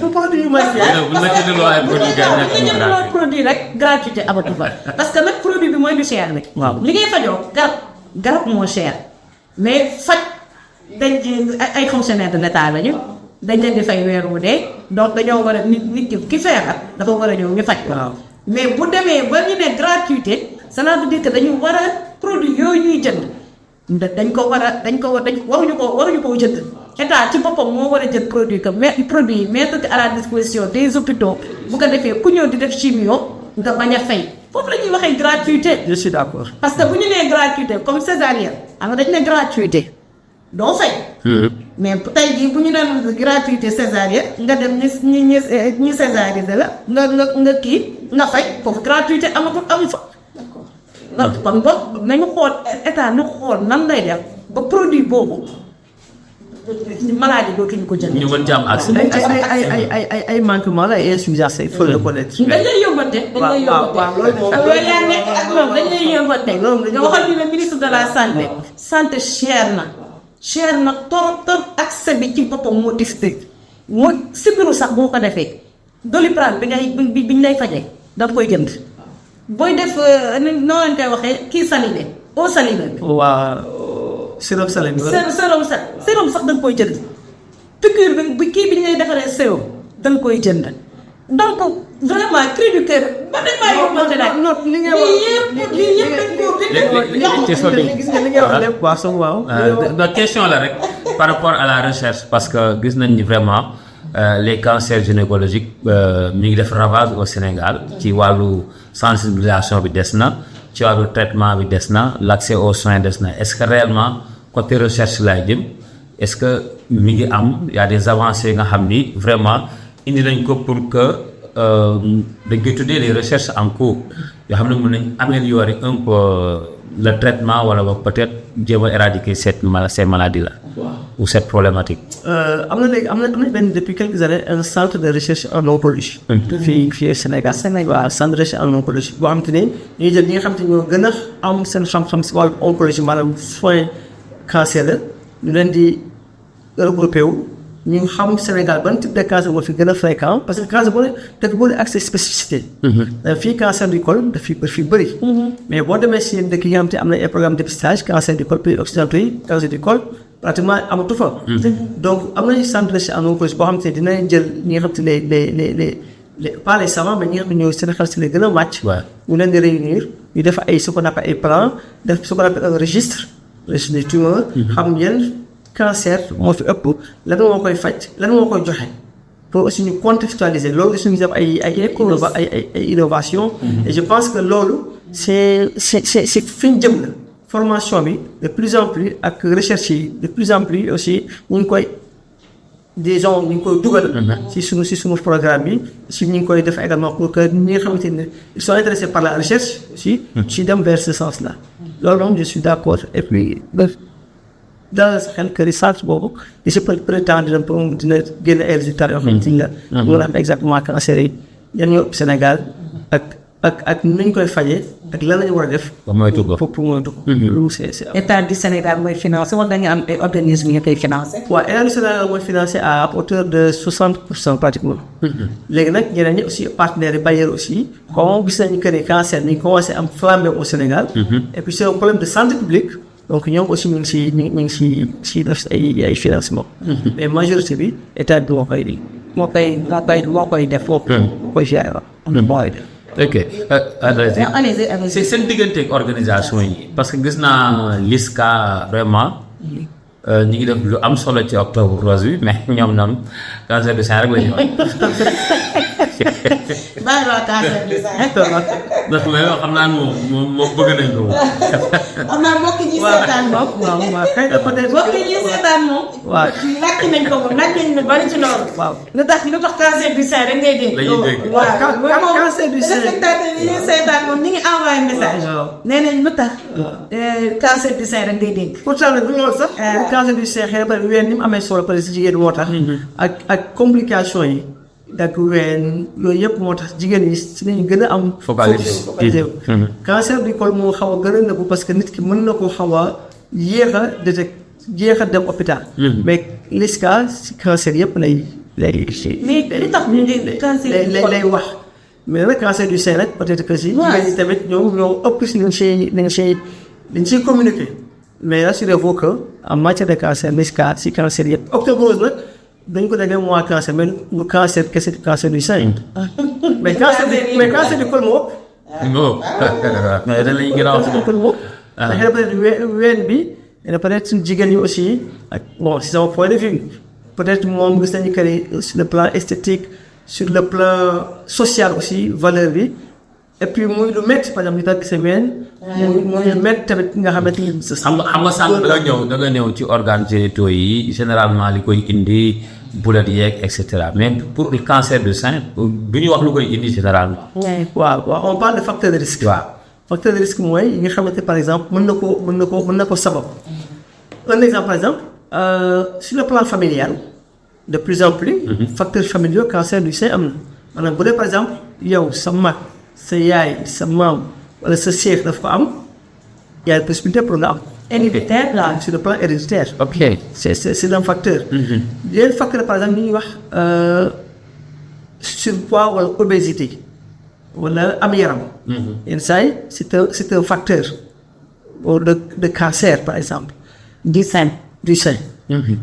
bu produit yu manqué. bu la ci delloo ay produits dañu produit rek gratuité amatu fa. parce que nag produit bi mooy du cher rek. waaw li ngay fajoo garab moo cher mais faj dañ ay fonctionnaires de l'État lañu dañ leen di fay weer wu dee donc dañoo war a nit ki feebar dafa war a ñëw ñu faj ko. waaw mais bu demee ba ñu ne gratuité cela veut dire que dañu war a produit yooyu ñuy jënd. dañ waruñu ko jënd état ci boppam moo war a jël produit yi mettre à la disposition des hôpitaux bu ko defee ku ñëw di def chimio nga bañ a fay foofu la ñuy waxee gratuité. je suis d'accord. parce que bu ñu nee gratuité comme césarienne xam nga dañu ne gratuité doo fay. mais tey jii bu ñu nee gratuité césarienne nga dem ñi césarienne la nga kii nga fay foofu gratuité amu fa. kon boog nañu xool état ñu xool nan lay def ba produit boobu maladie dootuñu ko jënd. ñu mën ci am accès. ay manquement la ay insuffisance il faut le connaître. dañ lay yóbbante. dañ lay yóbbante. nga waxal ñu ne ministre de la santé cher na trop accès bi ci boppam moo distinct moo sibiru sax boo ko defee Doliprane bi ñu lay fajee da nga koy jënd. booy def noo leen koy waxee kii saliné eau saline. waa sérum saline. sérum sax da nga koy jënd. piqûre bi kii bi ñu lay defaree sérum da nga koy jënd donc vraiment cri du cœur ba dañ maa yóbbante nag. non li ngay wax lii yëpp gis nga li ngay wax lépp waaw soog waaw. donc question la rek par rapport à la recherche parce que gis nañ ni vraiment. Les cancers gynécologiques mi ngi def ravage au Sénégal ci wàllu sensibilisation bi des na ci wàllu traitement bi des na l'accès aux soins des na est-ce que réellement côté recherche laay jëm est-ce que mi ngi am y a des avancées nga xam ni vraiment indi nañ ko pour que dañ koy tuddee les recherches en cours yoo xam ne mën nañ améliorer un peu le traitement wala ba peut-être jéem a éradiquer ces maladies là ou cette problématique. am na benn depuis quelques années un centre de recherche en oncologie. fii Sénégal. waaw centre de recherche en oncologie boo xam te ne ñuy jël ñi nga xam te ñoo gën a am seen xam-xam si wàllu oncologie maanaam soin cancer la ñu leen di regroupé wu ñu xam Sénégal ban type de cancer moo fi gën a fréquent parce que cancer boo dafa bëri accès spécificité. fii cancer du col daf fi bëri. mais boo demee si dëkk yi nga xam te am na ay programme de dépistage cancer du col pays occidentaux yi cancer du col pratiquement amatu fa. donc am nañu centre de recherche en oncologie boo xam te ne dinañ jël ñi nga xam te les pas les savants mais ñi nga xam ne ñoo seen xel si la gën a màcc. ñu leen di réunir ñu def ay ce qu'on appelle ay plan def ce qu'on appelle un registre des tumeurs. xam yan cancer moo fi ëpp lan moo koy faj lan moo koy joxe pour aussi ñu contextualiser loolu suñu def ay innovation et je pense que loolu c'est fi ñu jëm la formation bi de plus en plus ak recherche yi de plus en plus aussi ñu ngi koy disons ñu ngi koy dugal si suñu programme bi si ñu ngi koy def également pour que ñi nga xamante ne ils sont intéressés par la recherche aussi si dem vers ce sens là loolu moom je suis d'accord et puis dans sa xel que recherche boobu di si prétendre dina génne ay résultats yoo xamante ni la mën a xam exactement cancer yi yan ñoo ëpp Sénégal ak nu ñu koy fajee ak lan la ñu war a def pour moytu ko état du Sénégal mooy financé wala dañu am ay organismes yu koy financé. waaw état du Sénégal mooy financé à hauteur de 60% pratiquement. léegi nag ñeneen ñi aussi partenaires yi bailleurs aussi comme gis nañu que ne cancer ni commencé am flambé au Sénégal. et puis c'est un problème de santé publique. donc ñoom aussi ñu ngi si def ay financement. mais majorité bi état bi moo koy def foofu. koy gérer waaw. ok c'est seen digganteeg organisation yi parce que gis naa LISCA vraiment ñu ngi def lu am solo ci octobre rose bi mais ñoom noonu cancer du sein rek la ñu wax. bàyyi la cancer du sein. ndax mais yow xam naa ne moom bëgg nañ ko moom. xam naa mbokk ñi seetaan moom. waaw xëy na peut-être mbokk ñi seetaan moom. waaw laajte nañ ko moom laaj nañ lu bari ci loolu. waaw lu tax cancer du sein rek ngay dégg. la ñuy dégg waaw cancer du sein respectateur yi ñuy seetaan moom ñu ngi envoyé message. nee nañ lu tax. cancer du sein rek ngay dégg. pourtant nag du loolu sax. cancer du sein xëy na peut-être ween ni mu amee solo peut-être si jigéen moo tax. ak complication yi. dak ween yooyu yëpp moo tax jigéen ñi si nañu gën a am focalisé cancer du col moo xaw a gën a nëbbu parce que nit ki mën na ko xaw a yéex a dem hôpital mais LISCA si cancer yëpp lay li tax ñu ngi cancer lay wax mais nag cancer du sein nag peut-être que si jigéen ñi tamit ñoo ëpp si dañ siy communiquer mais rassurez-vous que en matière de cancer LISCA si cancer yëpp octobre rose nag dañ ko déggee mois cancer mais mu cancer kese cancer du sein mais cancer du col moo ëpp. mais dañ lañu gën a wax si col moo ëpp. xëy na peut-être ween bi xëy na peut-être suñu jigéen ñi aussi ak bon si sama point de vue peut-être moom gis nañu que ni sur le plan esthétique sur le plan social aussi valeur bi et puis muy lu métti par exemple ñu tàgg sa ween. muy lu métti tamit nga xamante ni. xam nga sànq da nga ñëw ci organes génitaux yi généralement li koy indi bulet yeeg et cetera mais pour le cancer du sein du ñu wax lu koy indi généralement. waaw on parle de facteur de risque. waaw facteur de risque mooy yi nga xamante par exemple mën na ko sabab. un exemple par exemple sur le plan familial de plus en plus. facteurs familiaux cancer du sein am na maanaam bu dee par exemple yow sa mag sa yaay sa maam wala sa seex dafa am y a une possibilité pour nga am. héréditaire là sur le plan héréditaire. ok c'est un facteur. yeneen facteur par exemple ñuy wax surpoids wala obésité wala am yaram. yenn saa yi c'est un facteur de cancer par exemple. du sein.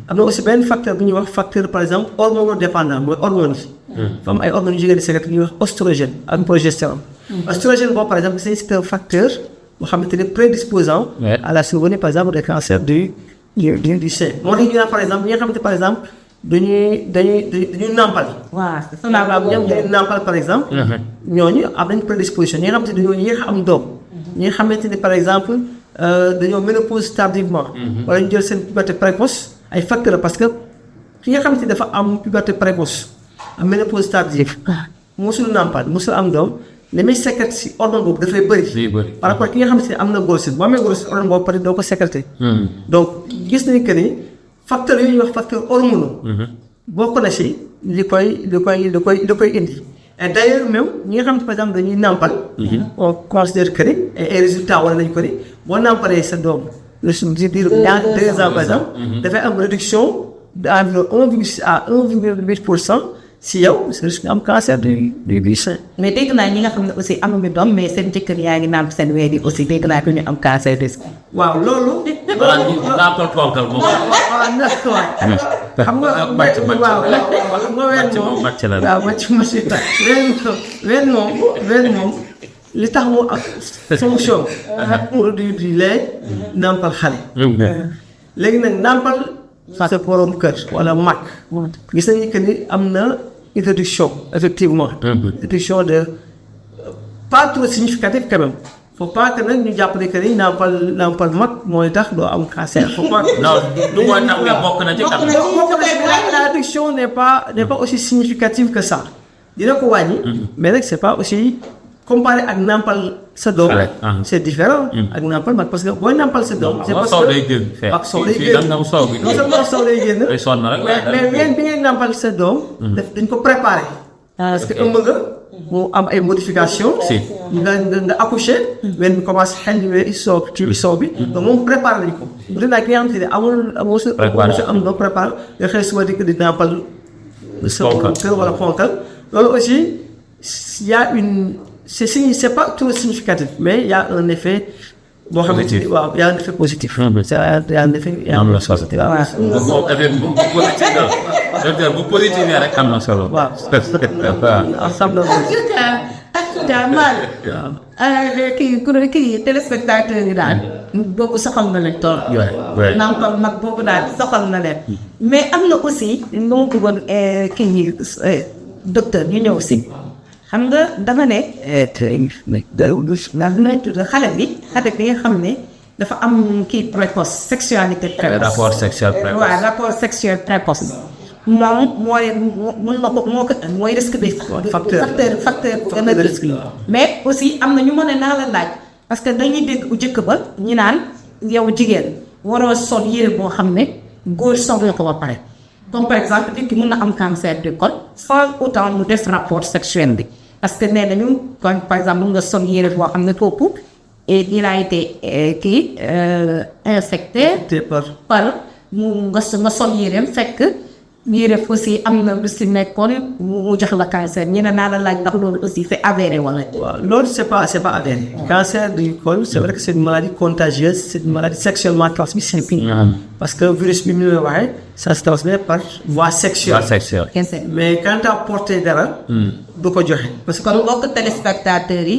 am na aussi benn facteur bu ñuy wax facteur par exemple hormonodépendant mooy hormone yi. dafa am ay hormones yu jigéen di sécréter ñuy wax oestrogène ak progestérone. Oestrogène boobu par exemple c'est un facteur boo xamante ne prédisposant à la survenue par exemple des cancers du sein. moo tax ñu naan par exemple ñi nga xamante par exemple dañuy nàmpal. waaw dañuy nàmpal par exemple. ñooñu am nañ prédisposition ñi nga xamante ne dañoo yéex a am doom. ñi nga xamante ne par exemple dañoo ménopause tardivement. wala ñu jël seen puberté précoce ay facteurs parce que ki nga xamante ne dafa am puberté précoce am ménopause tardive mosul nàmpal mosul am doom li muy sécréter si hormone boobu dafay bëri. par rapport ki nga xam ne am na grossesse boo amee grossesse hormone boobu peut-être doo ko sécréter. donc gis nañu que ni facteurs yooyu ñuy wax facteurs hormonaux. bokk na si li koy indi. et d'ailleurs même ñi nga xam ne par exemple dañuy nàmpal. on considère que ni ay résultats wala nañu ko ni boo nàmpalee sa doom le dire dans 2 ans par exemple. dafay am réduction d'environ 1,6 à 1,8% si yow sa risque nga am cancer du sein. mais dégg naa ñi nga xam ne aussi amuñu doom mais seen jëkkër yaa ngi nàmp seen wéy di aussi dégg naa ko ñu am cancer du sein. waaw loolu. nàmpal ponkal moom. waaw xam nga. màcc waaw xam nga ween moom li tax mu ak fonction. produit du lait nàmpal xale. léegi nag nàmpal sa borom kër wala mag. gis nañu que ni am na une réduction effectivement. réduction de pas trop significative quand même. faut pas que nag ñu jàppale que ni nàmpal mag mooy tax doo am cancer. faut pas non du mooy tax nga bokk na ci tam. la réduction n'est pas aussi significative que ça. dina ko wàññi. mais nag c'est pas aussi comparé ak nàmpal sa doom. c'est différent. ak nàmpal mag parce que booy nàmpal sa doom. c'est parce que soow day génn. ak soow day génn non seulement soow day génn. day sonn rek mais ween bi ngay nàmpal sa doom. dañ ko préparer. parce que ëmb nga. mu am ay modifications. nga accoucher. ween bi commencé xel bi soow bi. donc moom préparé nañ ko. bu dee nag ki nga xamante ne amul sa am nga préparé nga xëy suba di nàmpal. kër wala ponkal. loolu aussi y a une. c'est pas trop significatif mais il y a un effet boo xam ne waaw il y a un effet positif. c'est un effet. am na solo waaw. moom effet bu positif la. docteur bu positif rek am na solo. waaw ensemble. kii téléspectateur yi daal. boobu soxal na leen tool. nàmpal mag boobu daal soxal na leen. mais am na aussi nu mu bëggoon kii docteur ñu ñëw si. xam nga dama ne xale bi nga xam ne dafa am kii précoce sexualité précoce. rapport sexuel précoce. waaw rapport sexuel précoce. moom mooy risque bi. facteur gën a risque. mais aussi am na ñu mën a naa la laaj parce que dañuy dégg bu njëkk ba ñu naan yow jigéen waroo sol yére boo xam ne góor sol nga ko ba pare. comme par exemple nit ki mën na am cancer du col sans autant mu def rapport sexuel bi parce que nee nañu comme par exemple mun nga sol yére boo xam ne kooku et il a été infecté par nga sol yéreem fekk yére aussi am na lu si nekkoon mu jox la cancer ñu ne naa la laaj ndax loolu aussi c'est avéré wala. waaw loolu c'est pas avéré. cancer du col c'est vrai que c'est une maladie contagieuse c'est une maladie sexuellement transmissible. parce que virus bi mu ngi waxee ça se transmet par voie sexuelle. mais quand tu as porté dara. du ko joxe. parce que kon mbokk téléspectateurs yi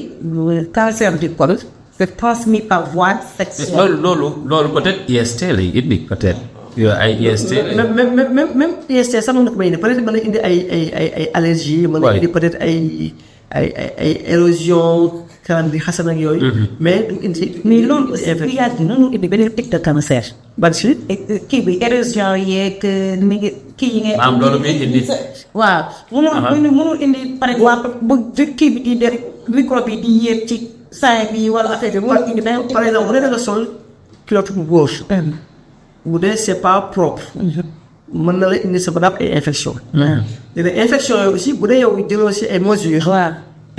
cancer du col c'est transmis par voie sexuelle. loolu peut-être IST lay indi peut-être. yooyu ay IST. même IST sax mën na ko may indi peut-être mën na indi ay allergies. mën na indi peut-être ay érosion kanam bi xasan ak yooyu. mais du indi. mais loolu aussi dina indi beneen type de cancer. ban si. kii bi érosion yeeg kii yi ngay. maam loolu muy indi. waaw mënul indi par exemple bu kii bi di def microbe yi di yéeg ci saa bi wala affaire bi mënul indi benn. par exemple bu dee da nga sol culotte bu gauche. bu dee c'est pas propre. mën na la indi sa badab ay infection. léegi infection yooyu aussi bu dee yow jëloo si ay mesures. waaw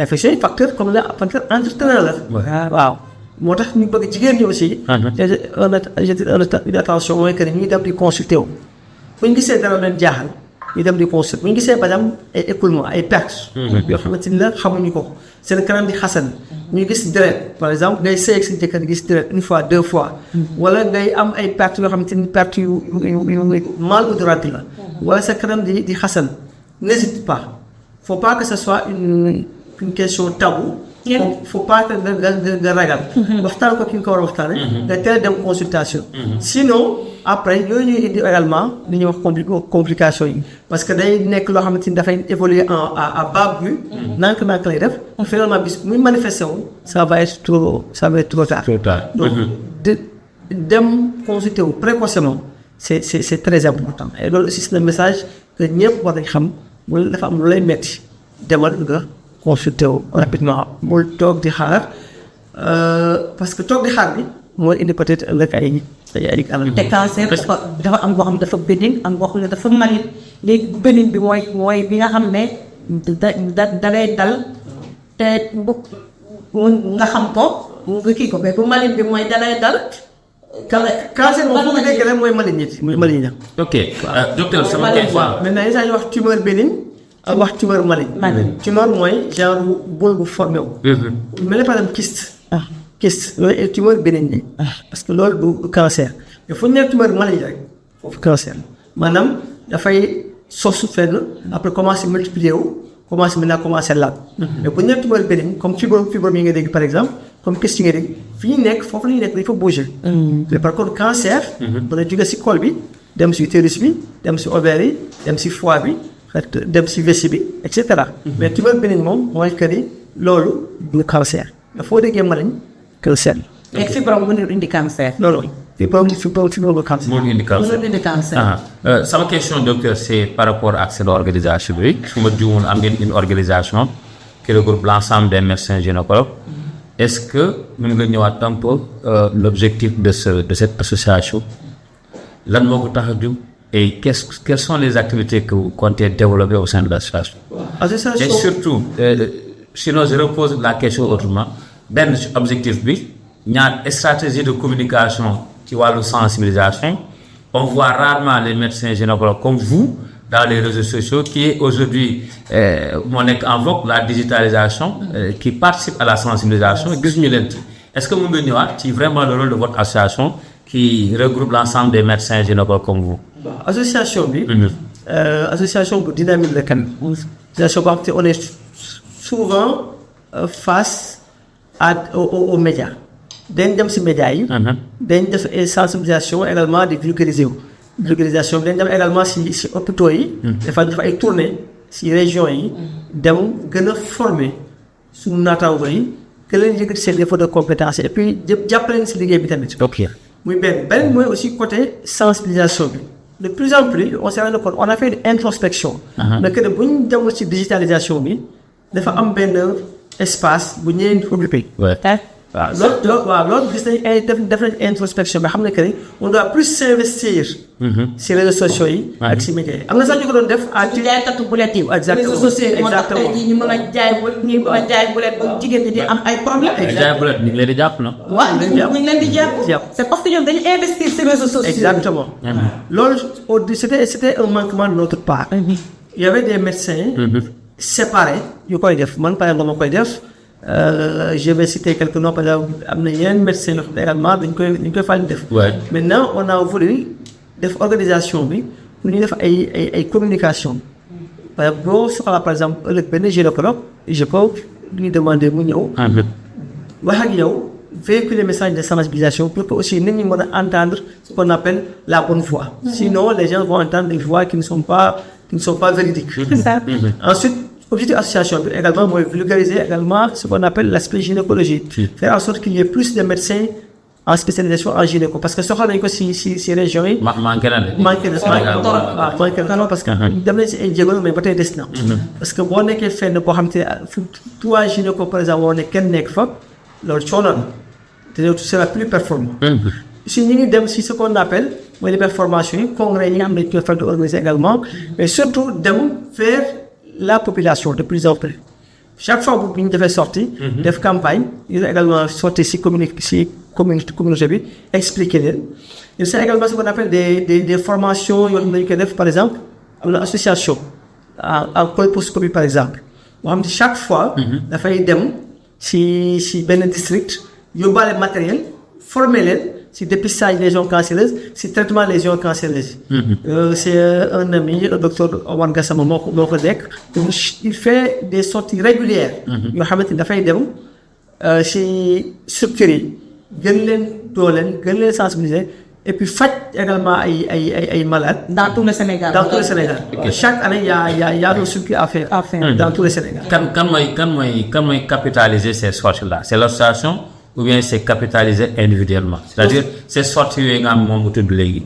infection yi facteur comme la facteur entraîneur la. waaw moo tax ñu bëgg jigéen ñi aussi. une attention mooy que ni ñuy dem di consulter wu. bu ñu gisee dara leen jaaxal ñu dem di consulter bu ñu gisee par exemple ay écoulement ay pertes. yoo xamante ni la xamuñu ko seen kanam di xasan. ñu gis deret par exemple ngay sëy ak sa jëkkër gis deret une fois 2 fois. wala ngay am ay pertes yoo xamante ni pertes yu mal odorantes la. wala sa kanam di xasan n'hésite pas faut pas que ce soit une question tabou. faut pas que nga ragal. waxtaan ko ki nga ko war a waxtaane. nga teel dem consultation. sinon après yooyu ñuy indi également li ñuy wax complication yi parce que day nekk loo xamante ni dafay évoluer à bas bruit. nànk-nànk lay def. finalement bis muy manifesté wu. ça va être trop tard. donc dem consulter wu précocement c'est très important et loolu aussi c'est le message que ñëpp war nañ xam wala dafa am lu lay metti demal nga consulté wu rapidement bul toog di xaar parce que toog di xaar bi mooy indi peut-être ëllëg ay anam. te cancer dafa am boo xam dafa bénin am boo xam ne dafa malit léegi bénin bi mooy bi nga xam ne da lay dal te bu nga xam ko nga kii ko mais bu malit bi mooy da lay dal. cancer moom fu mu nekk rek mooy malignité mooy malignité. ok docteur sama question. waaw maintenant yenn saa yi wax tumeur bénigne ak wax tumeur maligne. tumeur mooy genre boule bu formé wu. mel ne par exemple kyste. kyste loolu tumeur bénigne parce que loolu du cancer mais fu ñu nee tumeur maligne rek foofu cancer maanaam dafay sosu fenn après commencé multiplier wu commencé laal. mais bu ñu nee tumeur bénigne comme fibrome yi nga dégg par exemple comme kyste yi nga dégg fi ñu nekk foofu la ñu nekk dañ fa bouger. mais par contre cancer. dana jóge si col bi dem si utérus bi dem si ovaire yi dem si foie bi dem si vessie bi et cetera. mais tumeur bénigne moom mooy que ni loolu du cancer mais foo déggee maligne cancer. et fibrome mënul indi cancer. non non fibrome cancer. mënul indi cancer mënul indi cancer. sama question docteur c'est par rapport ak seen organisation bi su ma juumul am ngeen une organisation qui regroupe l'ensemble des médecins gynécologues. Est-ce que mën nga ñëwaat un peu l'objectif de cette association lan moo ko tax a jóg et quelles sont les activités que vous comptez développer au sein de l'association. Et surtout sinon je repose la question autrement benn objectif bi ñaar stratégie de communication ci wàllu sensibilisation on voit rarement les médecins gynécologues comme vous dans les réseaux sociaux qui est aujourd'hui moo nekk en vogue la digitalisation qui participe à la sensibilisation gisuñu leen ci est-ce que mën nga ñëwaat ci vraiment le rôle de votre association qui regroupe l'ensemble des médecins gynécologues comme vous. association bi. association bu dynamique la kan. association boo xam te on est souvent face aux médias. dañ dem si médias yi. dañ def sensibilisation également di vulgariser wu. vulgarisation bi dañ dem également si hôpitaux yi. dafa def ay tournées si régions yi. dem gën a former suñu naataango yi que leen yëkkati seen défaut de compétence et puis jàppale si liggéey bi tamit. ok muy benn mooy aussi côté sensibilisation bi. de plus en plus on s'est rendu compte on a fait une introspection. mais que bu ñu demul ci digitalisation bi dafa am benn espace bu ñëwee occupé. waaw loolu gis nañ def nañ introspection bi xam ne que ni on doit plus s'investir. si réseaux sociaux yi. ak si médias yi am na sax ñu ko doon def. ci jaaykatu bulet yi. exactement réseaux sociaux yi moo tax tey jii ñu mën a jaay bulet ba jigéen ñi di am ay problèmes. jaay bulet ñu ngi leen di jàpp na. waaw ñu ngi leen di jàpp. c'est parce que ñoom dañuy investir si réseaux sociaux. exactement. loolu c'était un manquement de notre part. il y avait des médecins. séparés yu koy def man par exemple ma koy def. Je vais citer quelques noms par exemple am na yeneen médecins yoo xam ne également dañ koy faral di def. maintenant on a voulu def organisation bi pour ñu def ay communication. par exemple boo soxlaa par exemple ëllëg benn gynécologue je peux lui demander mu ñëw. wax ak yow véhiculer message de sensibilisation pour que aussi nit ñi mën a entendre ce qu'on appelle la bonne voix. Sinon les gens vont entendre des voix qui ne sont pas véridiques. Ensuite. Objectif association bi également mooy vulgariser également ce qu'on appelle l'aspect gynécologie. Faire en sorte qu'il y ait plus de médecins en spécialisation en gynéco parce que soxla nañu ko si régions yi. manqué na de. manqué na parce que dem nañ si ay jéego mais ba tey des na. parce que boo nekkee fenn boo xam te trois gynéco par exemple woo ne kenn nekk fa loolu coono la te loolu sera plus performant. si ñu ngi dem si ce qu'on appelle mooy les performances yi congrès yi nga xam ne dañu koy faral di organiser également mais surtout dem vers la population de plus en plus chaque fois bu ñu defee sortie def campagne ñu également sorti si communauté bi expliquer leen il y a également ce qu'on appelle des formations yoo xam ne dañu koy def par exemple am na association en colposcopie par exemple boo xam ne chaque fois dafay dem si benn district yóbbaale matériel former leen si dépistage lésions cancéreuses si traitement lésions cancéreuses. C'est un ami le docteur Omar Gassama moo ko nekk il fait des sorties régulières yoo xamante ni dafay dem si structures yi gën leen dooleel gën leen sensibiliser et puis faj également ay malades. dans tout le Sénégal. dans tout le Sénégal. chaque année y a un circuit à faire. dans tout le Sénégal. kan mooy capitaliser ces sorties là c'est l'association ou bien c'est capitalisé individuellement c'est-à-dire ces sorties yooyu nga am moom mu tudd léegi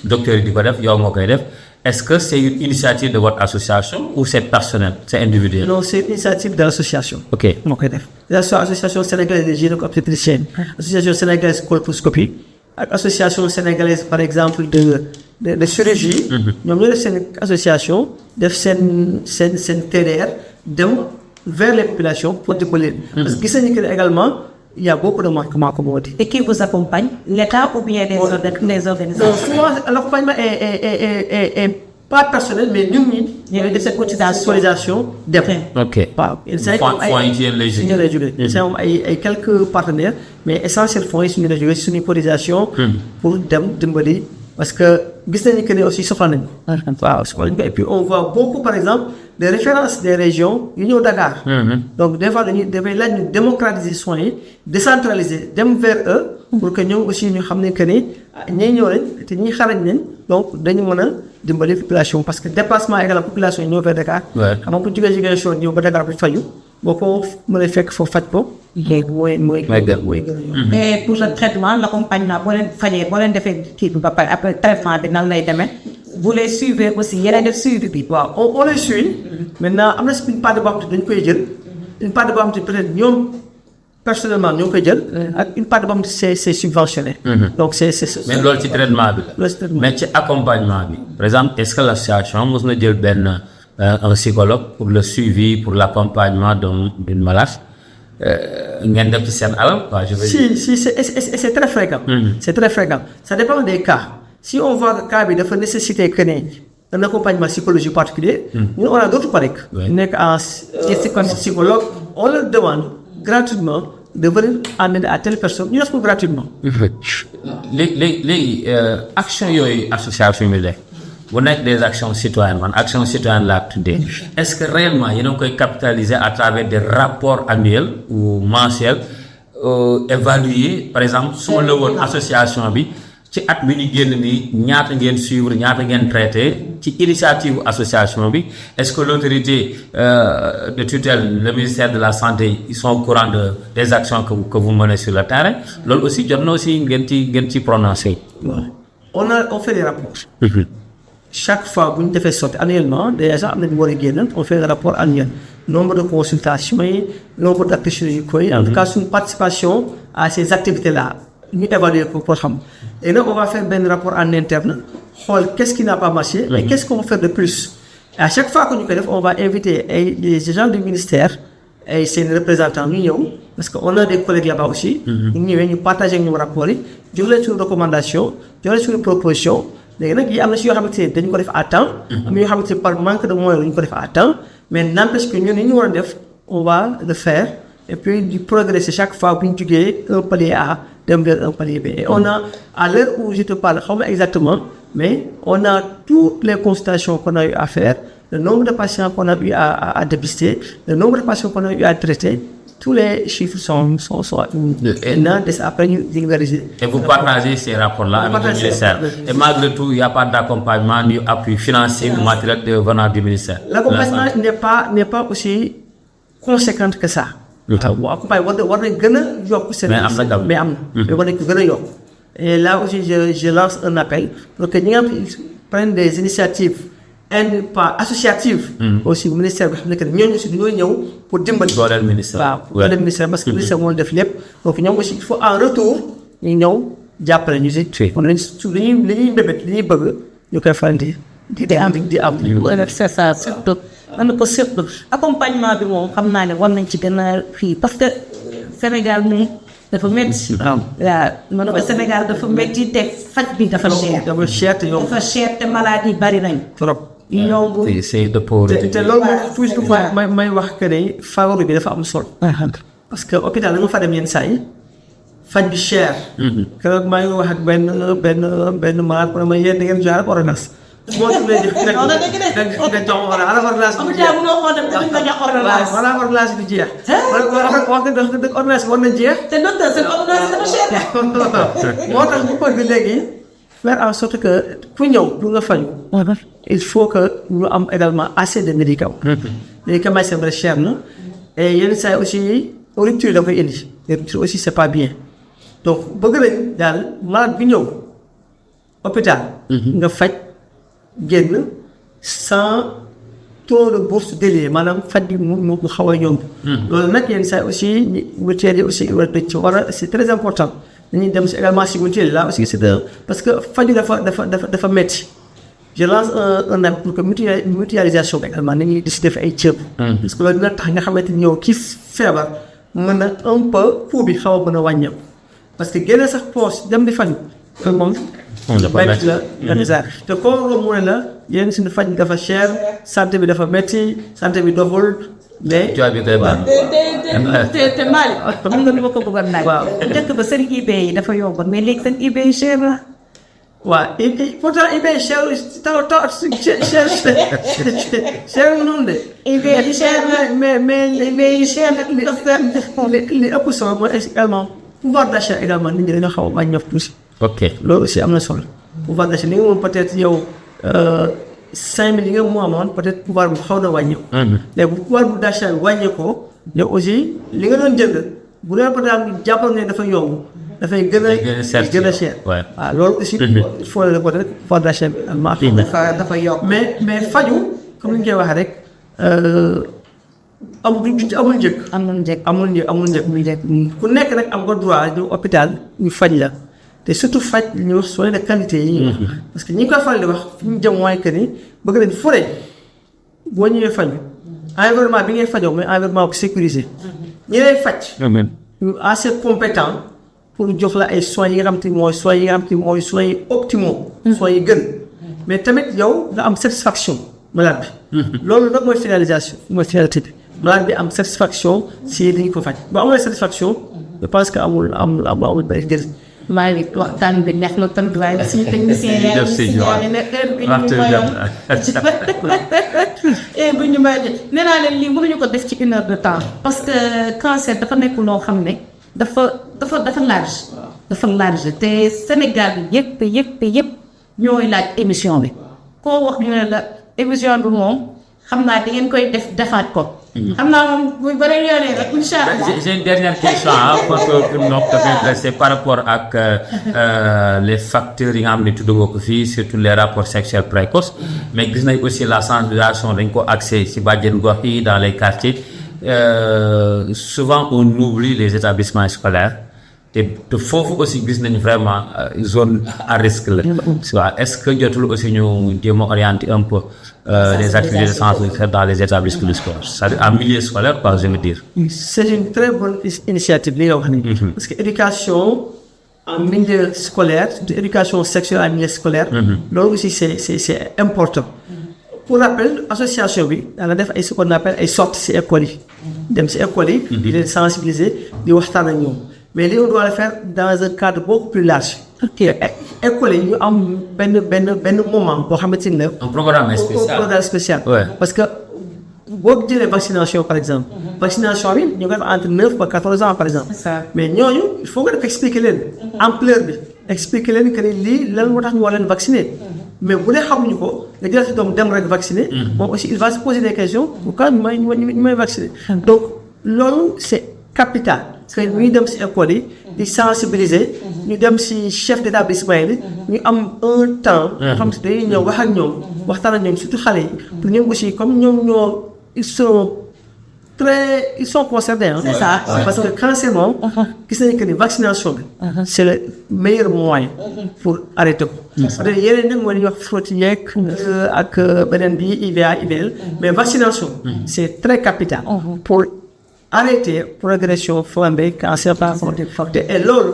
docteur yi di ko def yow nga koy def est-ce que c'est une initiative de votre association ou c'est personnel, c'est individuel? Non, c'est une initiative de l'association. Ok. moo koy def association sénégalaise de gynéco-obstétricienne, association sénégalaise colposcopie ak association sénégalaise par exemple de chirurgie. ñoom ñoo def seen association def seen TDR dem vers les populations pour dimbali leen. Parce que gis nañu que également il y a beaucoup de manquements comme on dit. Et qui vous accompagne, l'État ou bien les organisations? Donc souvent l'accompagnement est pas personnel mais ñun ñi def seen cotisation dem. Ok. waaw fonds yi ci yéen lay suñu lay jógee. c'est ay quelques partenaires mais essentiel fonds yi suñu lay jógee suñu cotisation. pour dem dimbali parce que gis nañu que ne aussi soxla nañu. waaw soxla nañu ko et puis on voit beaucoup par exemple des références des régions yu ñëw Dakar. donc des fois dafay laaj ñu démocratiser soins yi décentraliser dem vers eux. pour que ñoom aussi ñu xam ne que ni ñii ñëw nañ te ñii xarañ nañ donc dañu mën a dimbali population parce que déplacement également population yi ñëw vers Dakar. xam nga bu jógee Ziguinchor ñëw ba Dakar bi faju boo ko mën a fekk foofu faj ko. mooy gën a Et pour le traitement l'accompagnement boo leen defee kii bi ba pare après traitement bi nan lay demee vous les suivez aussi yéen def suivi bi. waaw on les suit. maintenant am na si une part de boo xam ne dañu koy jël une part de boo xam ne peut-être ñoom personnellement ñoo koy jël. ak une part de boo xam ne c'est subventionné. donc c'est mais loolu ci traitement bi la. mais ci accompagnement bi par exemple est-ce que l'association mos na jël benn un psychologue pour le suivi pour l'accompagnement d'une malade ngeen def ci seen alal quoi je veux dire. si c'est très fréquent. C'est très fréquent ça dépend des cas si on voit que cas bi dafa nécessiter que ne un accompagnement psychologique particulier. ñun on a d'autres collègues. nekk en psychologue on leur demande gratuitement de venir en aide à telle personne ñu def ko gratuitement. léegi action yooyu association bi def bu nekk des actions citoyennes man action citoyenne laa tuddee est-ce que réellement yéen a ngi koy capitaliser à travers des rapports annuels ou mensuels évaluer par exemple su ma la woon association bi ci at bi ñu génn nii ñaata ngeen suivre ñaata ngeen traité ci initiative association bi est-ce que l'autorité de tutelle le ministère de la santé ils sont au courant des actions que vous menez sur le terrain loolu aussi jot na aussi ngeen ci prononcé. on fait des rapports. Chaque fois bu ñu defee sortie annuellement déjà am na ñu war a génn on fait un rapport annuel nombre de consultations yi nombre d'actes chirurgicaux yi en tout cas suñu participation à ces activités là ñu évaluer ko pour xam et là on va faire benn rapport en interne xool qu'est-ce qui n'a pas marché mais qu'est-ce qu'on peut faire de plus à chaque fois que ñu koy def on va inviter les agents du ministère ay seen représentants ñu ñëw parce que on a des collègues là-bas aussi ñu ñëwee ñu partager ak ñu rapport yi jox leen suñu recommandation jox leen suñu proposition léegi nag yi am na si yoo xamante ne dañu ko def à temps am yoo xamante ne par manque de moyens dañu ko def à temps mais n'empêche que ñun li ñu war a def on va le faire et puis di progresser chaque fois bu ñu jugee un palier A dem vers un palier B et on a à l'heure où je te parle xaw ma exactement mais on a toutes les consultations qu'on a eu à faire le nombre de patients qu'on a eu à dépister le nombre de patients qu'on a eu à traiter tous les chiffres sont maintenant après ñu vulgariser. Et vous partagez ces rapports-là avec le ministère. Et malgré tout, il n'y a pas d'accompagnement ni appui financier ou matériel venant du ministère. L'accompagnement n'est pas aussi conséquent que ça. waaw accompagnement war nañ gën a yokk seen. mais am na mais war nañ ko gën a yokk. Et là aussi je lance un appel pour que ñi nga xam prennent des initiatives pas associatives. aussi ministère bi xam ne que ñooñu aussi ñooy ñëw pour dimbali. dooleel ministère waaw dooleel ministère parce que ministère moo def lépp donc ñoom aussi il faut en retour ñu ñëw jàppale ñu si. kon li ñuy bébét li ñuy bëgg ñu koy faral di am. c'est ça surtout man ko surtout accompagnement bi moom xam naa ne war nañ ci gën a fii parce que Sénégal moom dafa métti. waaw man ko Sénégal dafa métti te faj bi dafa cher. dafa cher te malade yi bari nañ. trop. c'est de pauvreté. te loolu toujours may wax que ne fagaru bi dafa am solo. parce que hôpital da nga fa dem yenn saa yi faj bi cher. keroog maa ngi wax ak benn malade pour ma yéen da ngeen joxe ordonnance. moo tuddee nga jox ordonnance bi jeex. ordonnance bi war na jeex. te docteur seen ordonnance dafa cher. moo tax bu bëgg léegi faire en sorte que ku ñëw du nga faju il faut que ñu am également assez de médicaments. médicaments c'est vrai cher na et yenn saa yi aussi rupture da koy indi rupture aussi c'est pas bien donc bëgg nañ daal malade bi ñëw hôpital nga faj génn sans taux de bourse délié maanaam faj bi mu xaw a yomb. loolu nag yenn saa aussi mutuelle yi aussi c'est très important dañuy dem si également si mutuelle là aussi parce que faju dafa métti. Je lance un appel pour que mutualisation bi également nañuy di si def ay cëb. parce que loolu dina tax nga xamante ni yow kii feebar mën a un peu coût bi xaw a mën a wàññeeku parce que génne sax poche dem di faju moom. métti la déjà te koo mu ne la yéen suñu faj bi dafa cher santé bi dafa métti santé bi doxul mais. coono bi day baax. te Malick xam nga ni ma ko bëggoon naaj. waaw njëkk ba seen IB yi dafa yomboon mais léegi seen IB yi cher la. waaw pourtant IB cher cher noonu de. IB yi cher la mais IB yi cher li ëpp solo mooy également pouvoir d'achat également nit ñi dañoo xaw a wàññeeku tuuti. ok loolu aussi am na solo. pouvoir d'achat li nga moom peut-être yow 5000 yi nga mu amoon peut-être pouvoir bu xaw na wàññeeku. léegi bu pouvoir bu d'achat bi wàññeekoo yow aussi li nga doon jënd bu dee peut-être jàppal ne dafa yomb. dafay gën a cher waaw loolu aussi il faut le peut-être pouvoir d'achat bi dafa yokk mais faju comme ni ñu koy waxee rek amul njëkk amul njëkk ku nekk nag am nga droit ñu hôpital ñu faj la te surtout faj ñu wax soins de qualité yi ñuy wax parce que ñi koy faral di wax fi ñu jëm mooy que ni bëgg nañ fu ne boo ñëwee faju environnement bi ngay fajoo mooy environnement bu sécurisé ñi lay faj ñu assez compétent pour jox la ay soins yi nga xam te mooy soins yi optimaux soins yi gën mais tamit yow nga am satisfaction malade bi loolu nag mooy finalité bi malade bi am satisfaction si dañu ko faj ba amul satisfaction je pense que amul benn njëriñ. maa ngi waxtaan bi neex na tamit waaye suñu technicien bu ñu may nee naa leen lii mënuñu ko def ci 1 heure de temps parce que cancer dafa nekk loo xam ne dafa large te Sénégal bi yëpp ñooy laaj émission bi koo wax ñu ne la émission bi moom xam naa da ngeen koy defaat ko. xam naa moom bu bëri yoonee rek incha allah. J'ai une dernière question parce que ñoom dafa intéressé par rapport ak les facteurs yi nga xam ne tudd nga ko fii surtout les rapports sexuels précoces mais gis nañ aussi la sensibilisation dañ ko axé ci bàjjen gox yi dans les quartiers. Souvent on oublie les établissements scolaires te foofu aussi gis nañu vraiment zone à risque la. waaw est-ce que jotul aussi ñu jéem a orienter un peu les activités de sensibilisation dans les établissements scolaires c'est-à-dire en milieu scolaire quoi je veux dire. C'est une très bonne initiative li nga wax nii. parce que éducation en milieu scolaire surtout éducation sexuelle en milieu scolaire. loolu aussi c'est important. Pour rappel association bi dana def ay ce qu'on appelle ay sorties ci école yi. dem ci école yi. di leen sensibiliser di waxtaan ak ñoom. mais li on doit le faire dans un cadre beaucoup plus large. école yi ñu am benn moment boo xamante ne. un programme spécial. parce que boo jëlee vaccination par exemple. vaccination bi ñu ngi def entre 9 ba 14 ans par exemple. mais ñooñu il faut nga def expliquer leen. ampleur bi expliquer leen que ni lii lan moo tax ñu war leen vacciner. mais bu dee xamuñu ko nga jël si doom dem rek vacciner. moom aussi il va se poser des questions pourquoi ñu may vacciner. donc loolu c'est capital. parce que ñu dem si école yi di sensibiliser ñu dem si chef d'établissement yi ñu am un temps. xam si dañuy ñëw wax ak ñoom waxtaan ak ñoom surtout xale yi pour ñoom aussi comme ñoom ils sont concernés. C'est ça parce que cancer moom gis nañu que ni vaccination bi. c'est le meilleur moyen pour arrêter ko. parce que yeneen nag mooy li ñuy wax frottis yeeg ak beneen bi IVA IVL mais vaccination. c'est très capital. pour arrêter progression flambée cancer par rapport et loolu.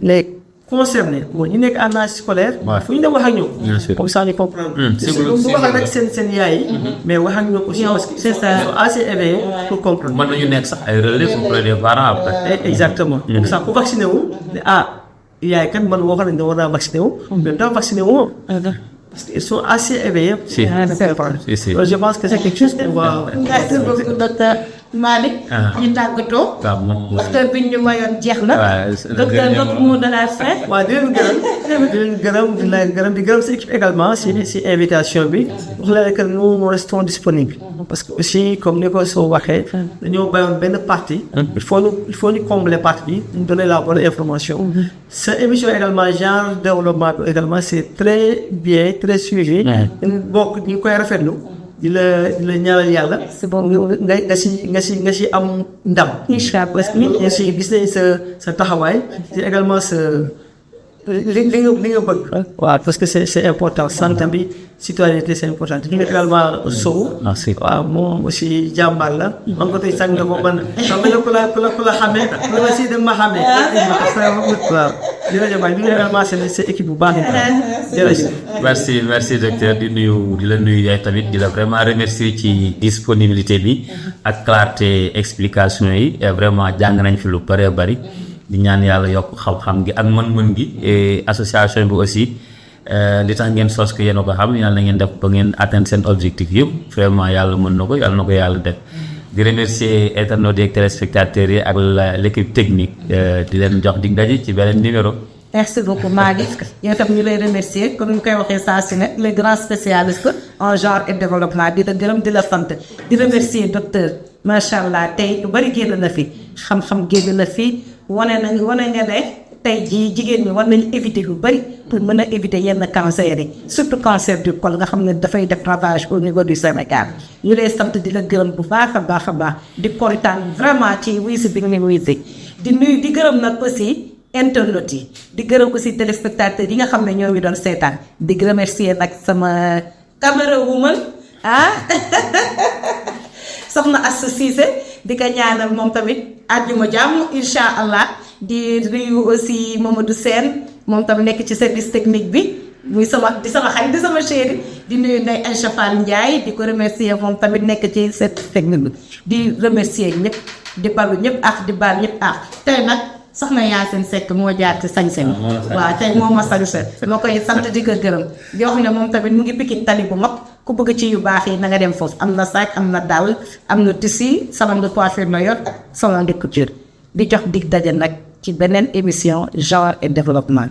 les concernés mooy ñu nekk en âge scolaire. fu ñu dem wax ak ñoom. comme ça ñu comprendre. bu wax rek seen yaay yi. mais wax ak ñoom aussi parce que c'est ça sont assez éveillés pour comprendre. mën nañu nekk sax ay relais auprès des parents après. exactement. ça ku vacciné wu ne yaay kat man waxoon nañu ne war naa vacciné wu. mais daa vacciné wu moom. parce qu'ils sont assez éveillés. si je pense que c'est quelque chose qu'on va. Merci beaucoup docteur. Malick. ñu tàggatoo. waaw moom waxtaan bi ñu mayoon jeex na. docteur votre mot de la fin. waaw di leen gërëm di gërëm si équipe également si invitation bi wax la que nous restons disponibles parce que aussi comme ni ko soo waxee dañoo bayoon benn partie il faut ñu combler partie bi ñu donner la bonne information sa émission également genre développement bi également c'est très bien très suivi bokk ñu koy rafetlu di la ñaanal yàlla nga si am ndam incha allah parce que si gis nañ sa taxawaay c'est également sa li nga bëgg. waaw parce que c'est important santé bi citoyenneté c'est important di nga également Sow. waaw moom aussi jàmbaar la. man ko tey sànq nga ko man xam nga ku la xamee ku la si dem ma xamee. waaw jërëjëf waay di nga également c'est équipe bu baax jërëjëf. merci docteur di la nuyu yaay tamit di la vraiment remercier ci disponibilité bi ak clarté explication yi vraiment jàng nañ fi lu bëree bëri. di ñaan yàlla yokk xam-xam gi ak mën-mën gi et association bi aussi li tax ngeen sos ko yéen a ko xam yàlla na ngeen def ba ngeen atteindre seen objectif yëpp vraiment yàlla mën na ko yàlla def di remercier internautes et téléspectateurs yi ak l'équipe technique di leen jox dig daje ci beneen numéro. merci beaucoup Malick yow tam ñu lay remercier comme ni ñu koy waxee saa su ne les grands spécialistes en genre et développement di la gërëm di la sant di remercier docteur macha allah tey lu bari génn na fi xam-xam génn na fi. wane nga ne tey jii jigéen ñi war nañu éviter lu bari pour mën a éviter yenn cancer yi surtout cancer du col nga xam ne dafay def ravage au niveau du Sénégal ñu lay sant di la gërëm bu baax a baax di kontaan vraiment ci wuysi bi nga wuysi di gërëm nag aussi internautes yi di gërëm aussi téléspectateurs yi nga xam ne ñoo ngi doon seetaan di remercier nag sama caméra woman soxna Astou Cissé di ko ñaanal moom tamit àjjuma jàmm incha allah di nuyu aussi Mamadou Sène moom tamit nekk ci service technique bi muy sama xarit di sama chéri di nuyu Ndeye Aïcha Fall Ndiaye di ko remercier moom tamit nekk ci service technique bi di remercier ñëpp di balu ñëpp di baal ñëpp tey nag soxna Yacine Seck moo jaar ci sañse mi waaw tey moo ma sañse moo koy sant di ko gërëm di wax ne moom tamit mu ngi Pikine tali bu mag ku bëgg ci yu baax yi na nga dem foofu am na sac am na dàll am na tissu salon de coiffure la yor salon de couture di jox dig daje nag ci beneen émission genre et développement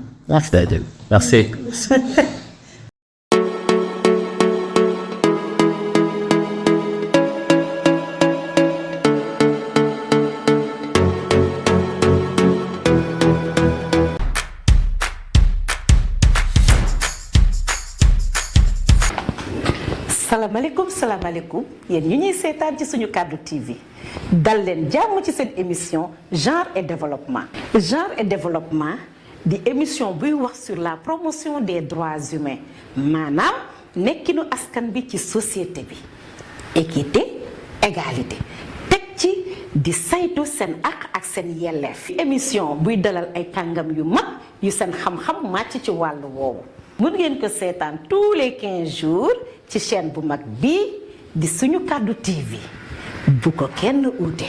merci. salaamaaleykum yéen ñu ñuy seetaan ci suñu Kaddu TV dal leen jàmm ci seen émission genre et développement di émission buy wax sur la promotion des droits humains maanaam nekkinu askan bi ci société bi équité égalité teg ci di saytu seen ak seen yelleef émission buy dalal ay kàngam yu mag yu seen xam-xam màcc ci wàllu woowu mun ngeen ko seetaan tous les 15 jours ci chaîne bu mag bii di suñu Kaddu TV bu ko kenn uute